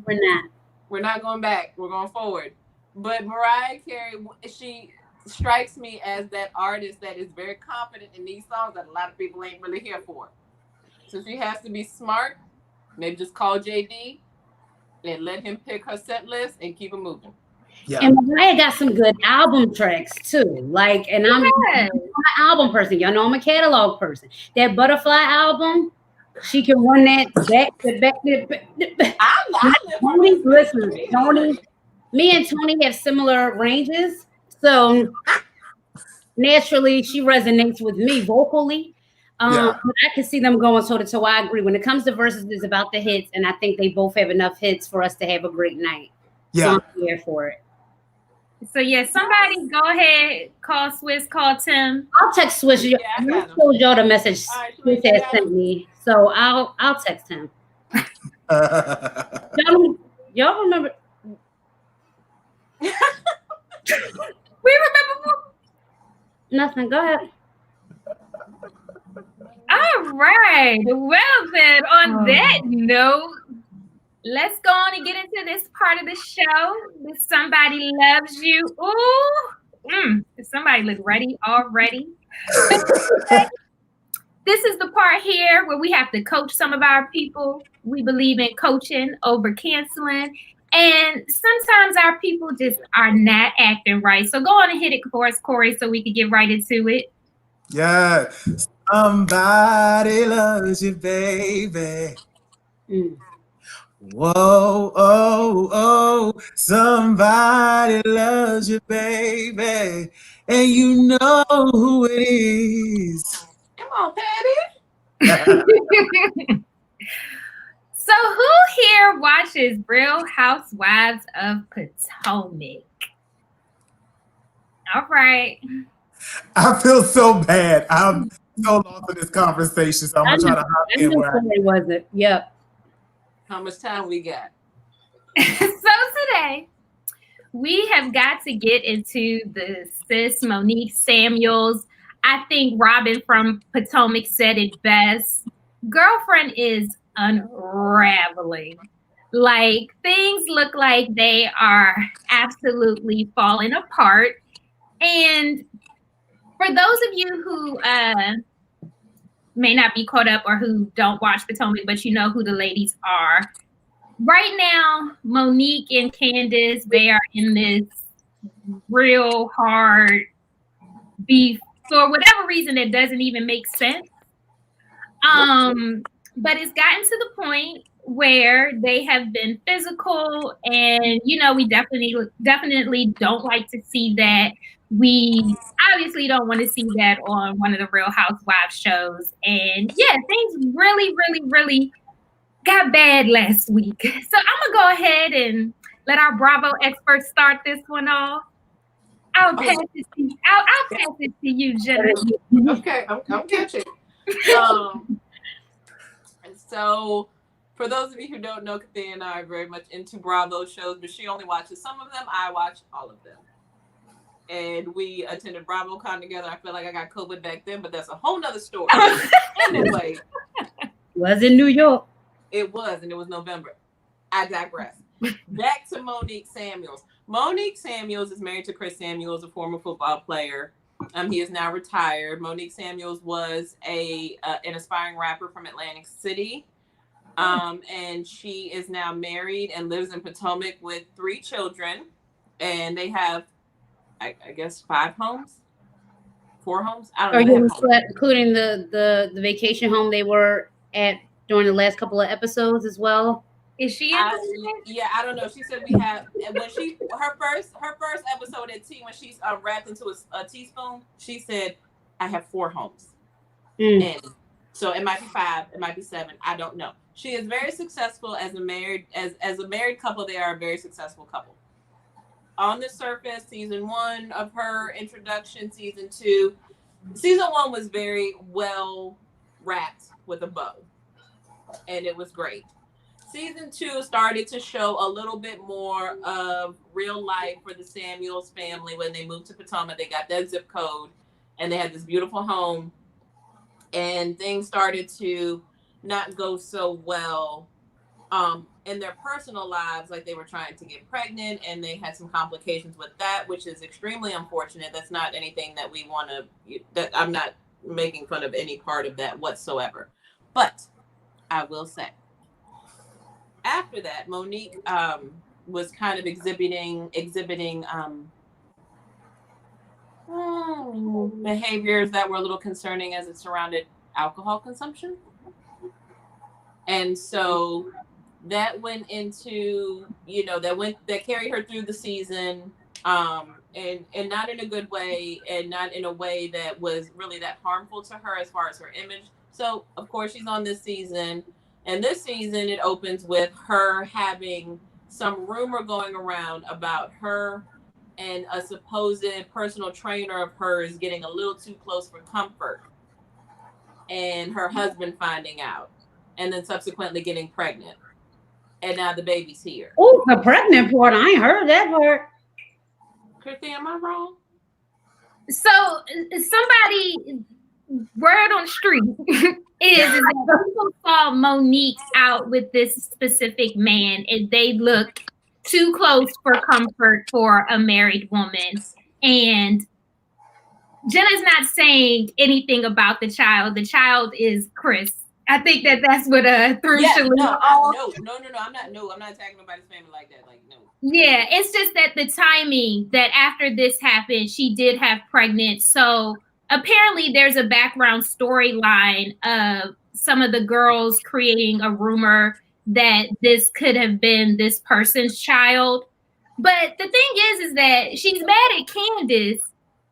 not. We're not going back. We're going forward. But Mariah Carey, she strikes me as that artist that is very confident in these songs that a lot of people ain't really here for. So she has to be smart. Maybe just call JD and let him pick her set list and keep it moving. Yeah. And Mariah got some good album tracks too. Like, and I'm an album person. Y'all know I'm a catalog person. That Butterfly album, she can run that back to back. Tony, listen, Tony. Me and Tony have similar ranges, so naturally she resonates with me vocally. But I can see them going toe to toe. I agree. When it comes to Verzuz, it's about the hits, and I think they both have enough hits for us to have a great night. Yeah. So I'm here for it. So yeah, somebody go ahead, call Swiss, call Tim. I'll text Swiss. I told y'all the message Swiss has sent me, so I'll text him. Y'all remember? We remember Nothing. Go ahead. All right. Well then, on that note, let's go on and get into this part of the show. This Somebody Loves You. Ooh, somebody look ready already. This is the part here where we have to coach some of our people. We believe in coaching over canceling. And sometimes our people just are not acting right. So go on and hit it for us, Corey, so we can get right into it. Yeah. Somebody loves you, baby. Whoa, oh, oh. Somebody loves you, baby. And you know who it is. Come on, Patti. So who here watches Real Housewives of Potomac? All right. I feel so bad. I'm so lost in this conversation, so I'm going to try to hop in where it wasn't. Yep. How much time we got? So today, we have got to get into the sis Monique Samuels. I think Robin from Potomac said it best. Girlfriend is unraveling. Like, things look like they are absolutely falling apart. And for those of you who may not be caught up or who don't watch Potomac, but you know who the ladies are, right now, Monique and Candace, they are in this real hard beef for whatever reason that doesn't even make sense. But it's gotten to the point where they have been physical, and you know, we definitely don't like to see that. We obviously don't want to see that on one of the Real Housewives shows. And yeah, things really got bad last week. So I'm gonna go ahead and let our Bravo experts start this one off. I'll pass it to you, Jena. Okay, I'm catching. So, for those of you who don't know, Kathia and I are very much into Bravo shows, but she only watches some of them. I watch all of them. And we attended BravoCon together. I feel like I got COVID back then, but that's a whole nother story. Anyway. Was in New York. It was, and it was November. I digress. Back to Monique Samuels. Monique Samuels is married to Chris Samuels, a former football player. He is now retired. Monique Samuels was an aspiring rapper from Atlantic City. And she is now married and lives in Potomac with 3 children. And they have, I guess, 5 homes? 4 homes? I don't know. Including the vacation home they were at during the last couple of episodes as well. Is she? Yeah, I don't know. She said we have when her first episode at tea, when she's wrapped into a teaspoon. She said, "I have 4 homes," and so it might be 5, it might be 7. I don't know. She is very successful as a married couple. They are a very successful couple. On the surface, season 1 of her introduction, season 2 was very well wrapped with a bow, and it was great. Season 2 started to show a little bit more of real life for the Samuels family when they moved to Potomac. They got that zip code and they had this beautiful home, and things started to not go so well. And in their personal lives, like they were trying to get pregnant and they had some complications with that, which is extremely unfortunate. That's not anything that we want to, that I'm not making fun of any part of that whatsoever. But I will say, after that, Monique was kind of exhibiting behaviors that were a little concerning as it surrounded alcohol consumption. And so that went into, that carried her through the season, and not in a good way, and not in a way that was really that harmful to her as far as her image. So of course she's on this season, and this season it opens with her having some rumor going around about her and a supposed personal trainer of hers getting a little too close for comfort, and her husband finding out, and then subsequently getting pregnant. And now the baby's here. Oh, the pregnant part, I ain't heard that part. Kathia, am I wrong? So somebody, word on the street is that people saw Monique out with this specific man and they looked too close for comfort for a married woman. And Jena's not saying anything about the child. The child is Chris. I think that's what threw Shalena off. No. I'm not attacking nobody's family like that. Like, no. Yeah, it's just that the timing that after this happened, she did have pregnant. So apparently there's a background storyline of some of the girls creating a rumor that this could have been this person's child. But the thing is that she's mad at Candace,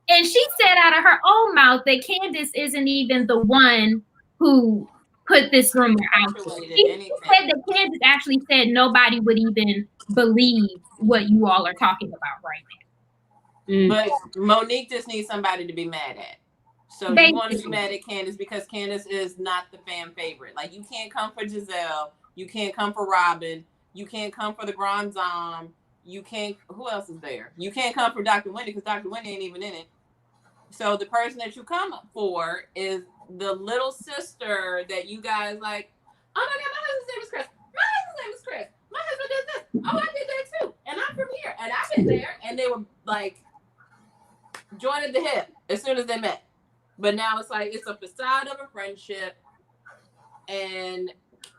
and she said out of her own mouth that Candace isn't even the one who put this rumor out. She said that Candace actually said nobody would even believe what you all are talking about right now. But Monique just needs somebody to be mad at. So you want to be mad at Candace because Candace is not the fan favorite. Like, you can't come for Giselle. You can't come for Robin. You can't come for the Grand Dame. You can't, who else is there? You can't come for Dr. Wendy because Dr. Wendy ain't even in it. So the person that you come for is the little sister that you guys like, oh my God, my husband's name is Chris. My husband's name is Chris. My husband does this. Oh, I did that too. And I'm from here. And I've been there. And they were like joined at the hip as soon as they met. But now it's like, it's a facade of a friendship. And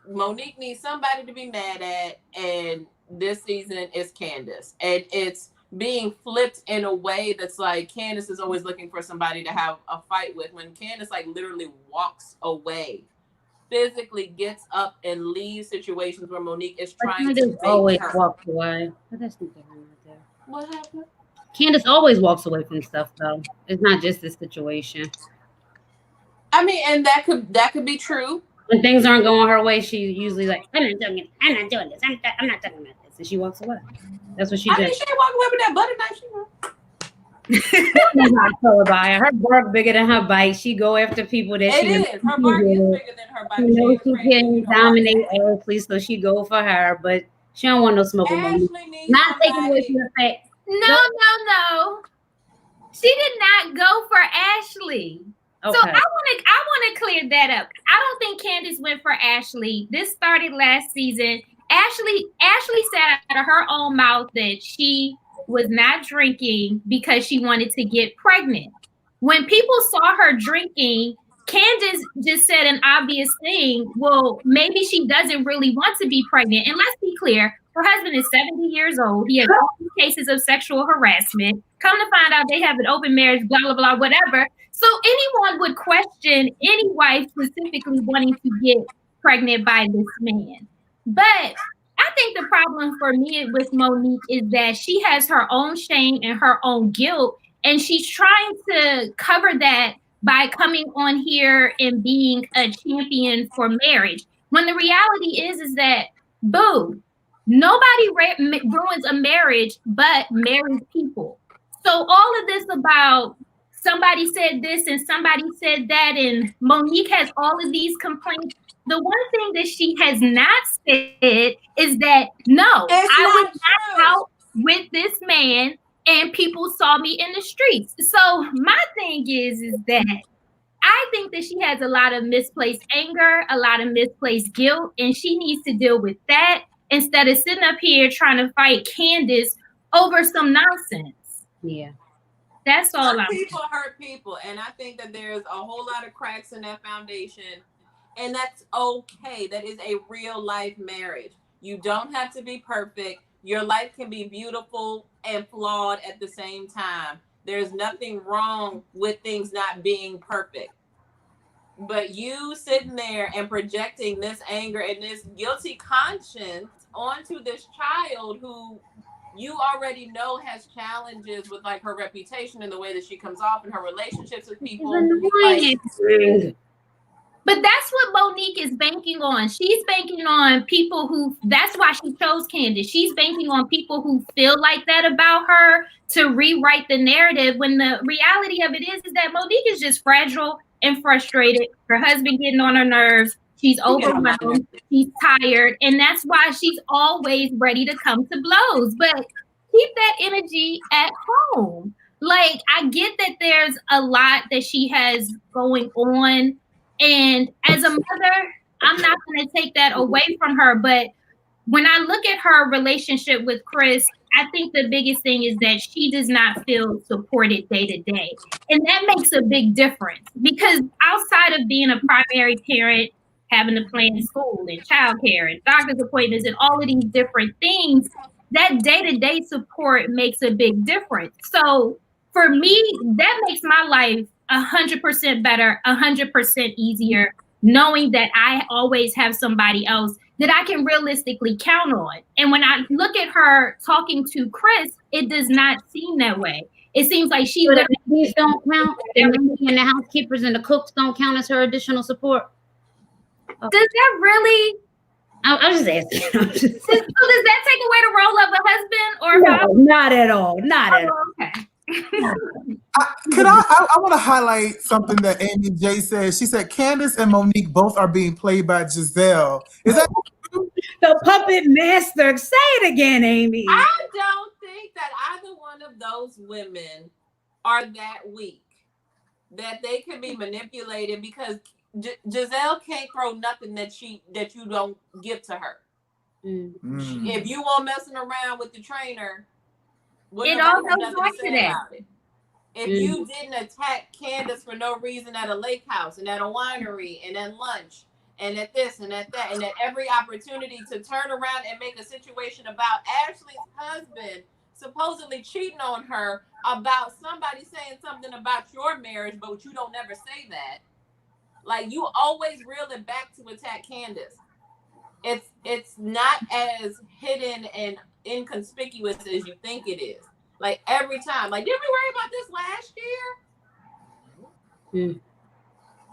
Monique needs somebody to be mad at. And this season is Candace. And it's being flipped in a way that's like Candace is always looking for somebody to have a fight with, when Candace like literally walks away, physically gets up and leaves situations where Monique is trying to always her. Walks away. But that's not right there. What happened? Candace always walks away from stuff though. It's not just this situation. I mean, and that could be true. When things aren't going her way, she's usually like, I'm not doing this. I'm not talking about this. And she walks away. That's what she did. I mean, she didn't walk away with that butter knife. She's not so about it. Her bark bigger than her bite. She go after people that it is. Her bark is bigger than her bite. You know she can dominate Ashley, so she go for her, but she don't want no smoking money. Not taking away from the fact. No. She did not go for Ashley. Okay. So I want to clear that up. I don't think Candace went for Ashley. This started last season. Ashley said out of her own mouth that she was not drinking because she wanted to get pregnant. When people saw her drinking, Candace just said an obvious thing. Well, maybe she doesn't really want to be pregnant. And let's be clear, her husband is 70 years old. He has all these cases of sexual harassment. Come to find out they have an open marriage, blah, blah, blah, whatever. So anyone would question any wife specifically wanting to get pregnant by this man. But I think the problem for me with Monique is that she has her own shame and her own guilt, and she's trying to cover that by coming on here and being a champion for marriage. When the reality is that, boo, nobody ruins a marriage but married people. So all of this about somebody said this and somebody said that, and Monique has all of these complaints. The one thing that she has not said is that, no, I was not out with this man and people saw me in the streets. So my thing is that I think that she has a lot of misplaced anger, a lot of misplaced guilt, and she needs to deal with that. instead of sitting up here trying to fight Candace over some nonsense. Yeah. That's all People hurt people. And I think that there's a whole lot of cracks in that foundation. And that's okay. That is a real life marriage. You don't have to be perfect. Your life can be beautiful and flawed at the same time. There's nothing wrong with things not being perfect. But you sitting there and projecting this anger and this guilty conscience onto this child who you already know has challenges with like her reputation and the way that she comes off in her relationships with people. But that's what Monique is banking on. She's banking on people who, that's why she chose Candace. She's banking on people who feel like that about her to rewrite the narrative, when the reality of it is that Monique is just fragile and frustrated. Her husband getting on her nerves. She's overwhelmed. She's tired. And that's why she's always ready to come to blows. But keep that energy at home. Like, I get that there's a lot that she has going on. And as a mother, I'm not going to take that away from her. But when I look at her relationship with Chris, I think the biggest thing is that she does not feel supported day to day. And that makes a big difference, because outside of being a primary parent, having to plan school and childcare and doctor's appointments and all of these different things, that day-to-day support makes a big difference. So for me, that makes my life 100% better, 100% easier, knowing that I always have somebody else that I can realistically count on. And when I look at her talking to Chris, it does not seem that way. It seems like she these don't count. And the housekeepers and the cooks don't count as her additional support. Does that really? I was just asking. So does that take away the role of a husband or no, not at all. Not at all. Okay. I want to highlight something that Amy J said. She said Candace and Monique both are being played by Giselle. Is that true? The puppet master? Say it again, Amy. I don't think that either one of those women are that weak that they can be manipulated, because Giselle can't throw nothing that you don't give to her. If you want messing around with the trainer, it all goes back to that. If you didn't attack Candace for no reason at a lake house and at a winery and at lunch and at this and at that and at every opportunity to turn around and make a situation about Ashley's husband supposedly cheating on her, about somebody saying something about your marriage, but you don't never say that. Like, you always reel it back to attack Candace. It's not as hidden and inconspicuous as you think it is. Like, every time, like, didn't we worry about this last year?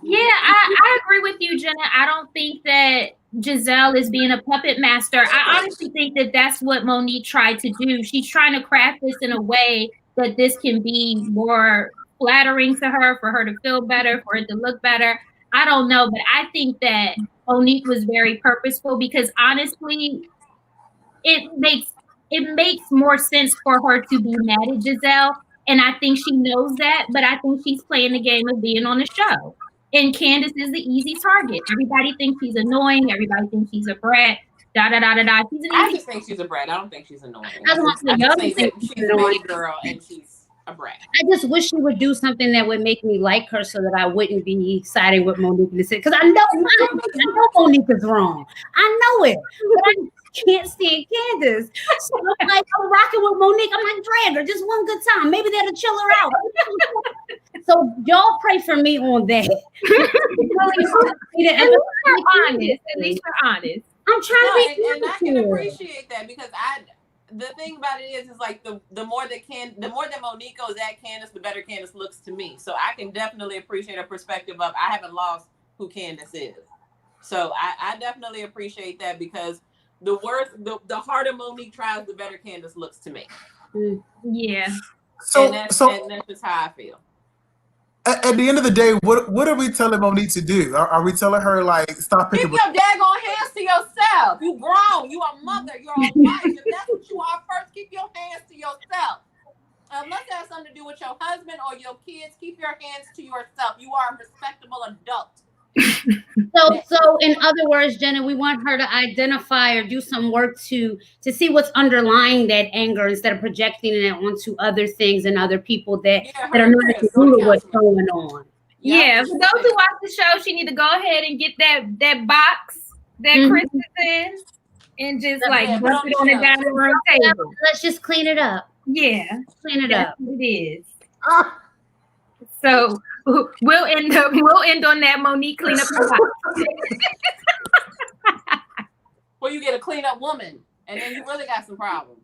Yeah, I agree with you, Jenna. I don't think that Giselle is being a puppet master. I honestly think that that's what Monique tried to do. She's trying to craft this in a way that this can be more flattering to her, for her to feel better, for it to look better. I don't know, but I think that Monique was very purposeful, because honestly, it makes more sense for her to be mad at Giselle. And I think she knows that, but I think she's playing the game of being on the show. And Candace is the easy target. Everybody thinks she's annoying. Everybody thinks she's a brat. I just think she's a brat. I don't think she's annoying. I think she's a big girl and she's a brat. I just wish she would do something that would make me like her, so that I wouldn't be siding with Monique, because I know Monique is wrong. I know it, but I can't stand Candace. So I'm like, I'm rocking with Monique. I'm like, drag her just one good time. Maybe that'll chill her out. So y'all pray for me on that. At least you're honest. I'm trying to be, and I can appreciate that, because the thing about it is like the more that Monique goes at Candace, the better Candace looks to me. So I can definitely appreciate a perspective of, I haven't lost who Candace is. So I definitely appreciate that, because the harder Monique tries, the better Candace looks to me. Yeah. So and that's just how I feel. At the end of the day, what are we telling Monique to do? Are we telling her, like, stop picking? Keep your daggone hands to yourself. You grown. You a mother. You're a wife. If that's what you are, first keep your hands to yourself. Unless that has something to do with your husband or your kids, keep your hands to yourself. You are a respectable adult. So in other words, Jenna, we want her to identify or do some work to see what's underlying that anger instead of projecting it onto other things and other people that are not at the root of what's going on. Yeah, for those who watch the show, she need to go ahead and get that box that Chris is in and just dump it on the dining room table. Let's just clean it up. Yeah, clean it up. It is. So we'll end on that Monique clean up the box. Well, you get a clean up woman, and then you really got some problems.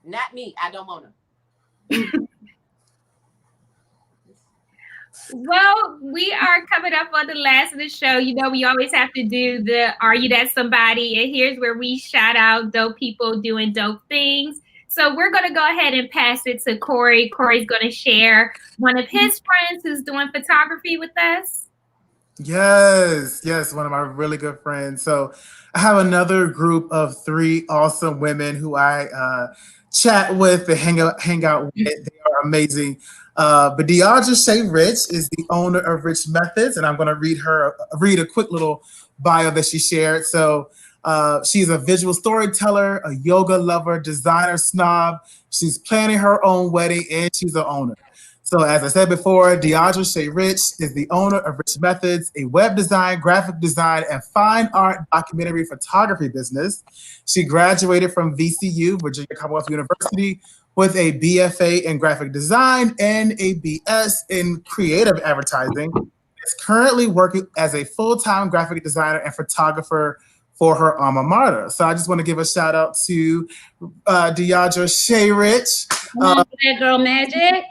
Not me. I don't want to. Well, we are coming up on the last of the show. You know, we always have to do the Are You That Somebody? And here's where we shout out dope people doing dope things. So we're going to go ahead and pass it to Corey. Corey's going to share one of his friends who's doing photography with us. Yes, one of my really good friends. So I have another group of 3 awesome women who I chat with and hang out with. They are amazing. But Deandra Shea Rich is the owner of Rich Methods, and I'm going to read a quick little bio that she shared. So she's a visual storyteller, a yoga lover, designer snob. She's planning her own wedding, and she's the owner. So as I said before, Deandra Shea Rich is the owner of Rich Methods, a web design, graphic design, and fine art documentary photography business. She graduated from VCU, Virginia Commonwealth University, with a BFA in graphic design and a BS in creative advertising. Is currently working as a full-time graphic designer and photographer for her alma mater. So I just want to give a shout out to Deandra Shea Rich. That girl magic.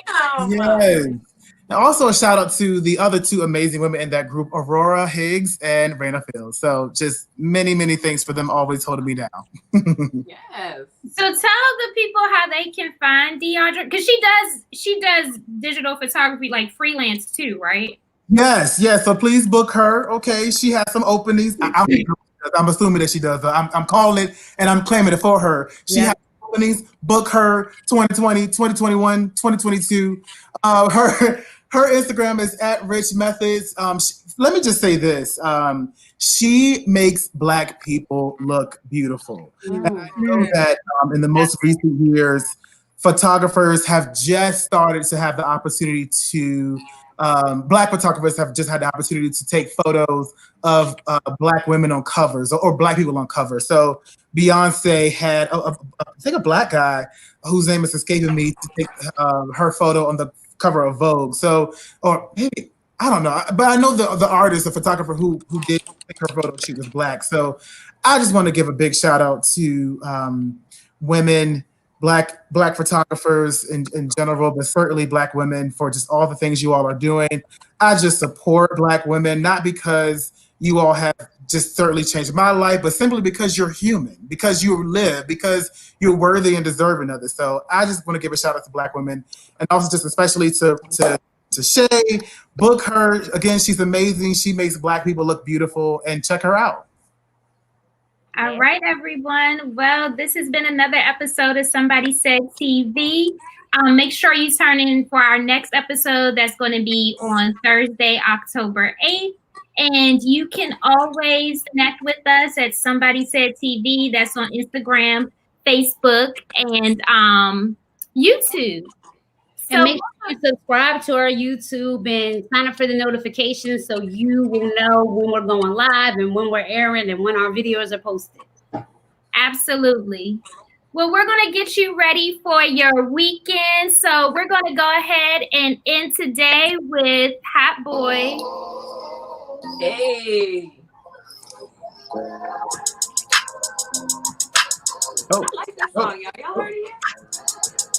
Yes. And also a shout out to the other 2 amazing women in that group, Aurora Higgs and Raina Fields. So just many, many thanks for them always holding me down. Yes. So tell the people how they can find Deandra, because she does digital photography like freelance too, right? Yes. So please book her. Okay, she has some openings. I'm assuming that she does. I'm calling it and I'm claiming it for her. She has openings. Book her 2020, 2021, 2022. Her Instagram is at Rich Methods. Let me just say this. She makes Black people look beautiful. And I know that in the most recent years, photographers have just started to have the opportunity to Black photographers have just had the opportunity to take photos of Black women on covers or Black people on covers. So Beyonce had, I think, a Black guy whose name is escaping me to take her photo on the cover of Vogue. So, or maybe, I don't know, but I know the artist, the photographer who did take her photo, she was Black. So I just want to give a big shout out to women, Black photographers in general, but certainly Black women for just all the things you all are doing. I just support Black women, not because you all have just certainly changed my life, but simply because you're human, because you live, because you're worthy and deserving of it. So I just want to give a shout out to Black women, and also just especially to Shay. Book her. Again, she's amazing. She makes Black people look beautiful, and check her out. All right, everyone. Well, this has been another episode of Somebody Said TV. Make sure you turn in for our next episode. That's going to be on Thursday, October 8th. And you can always connect with us at Somebody Said TV. That's on Instagram, Facebook, and YouTube. And make sure you subscribe to our YouTube and sign up for the notifications so you will know when we're going live and when we're airing and when our videos are posted. Absolutely. Well, we're going to get you ready for your weekend. So we're going to go ahead and end today with Hot Boy. Hey. Oh. I like that song, y'all. Y'all heard it yet?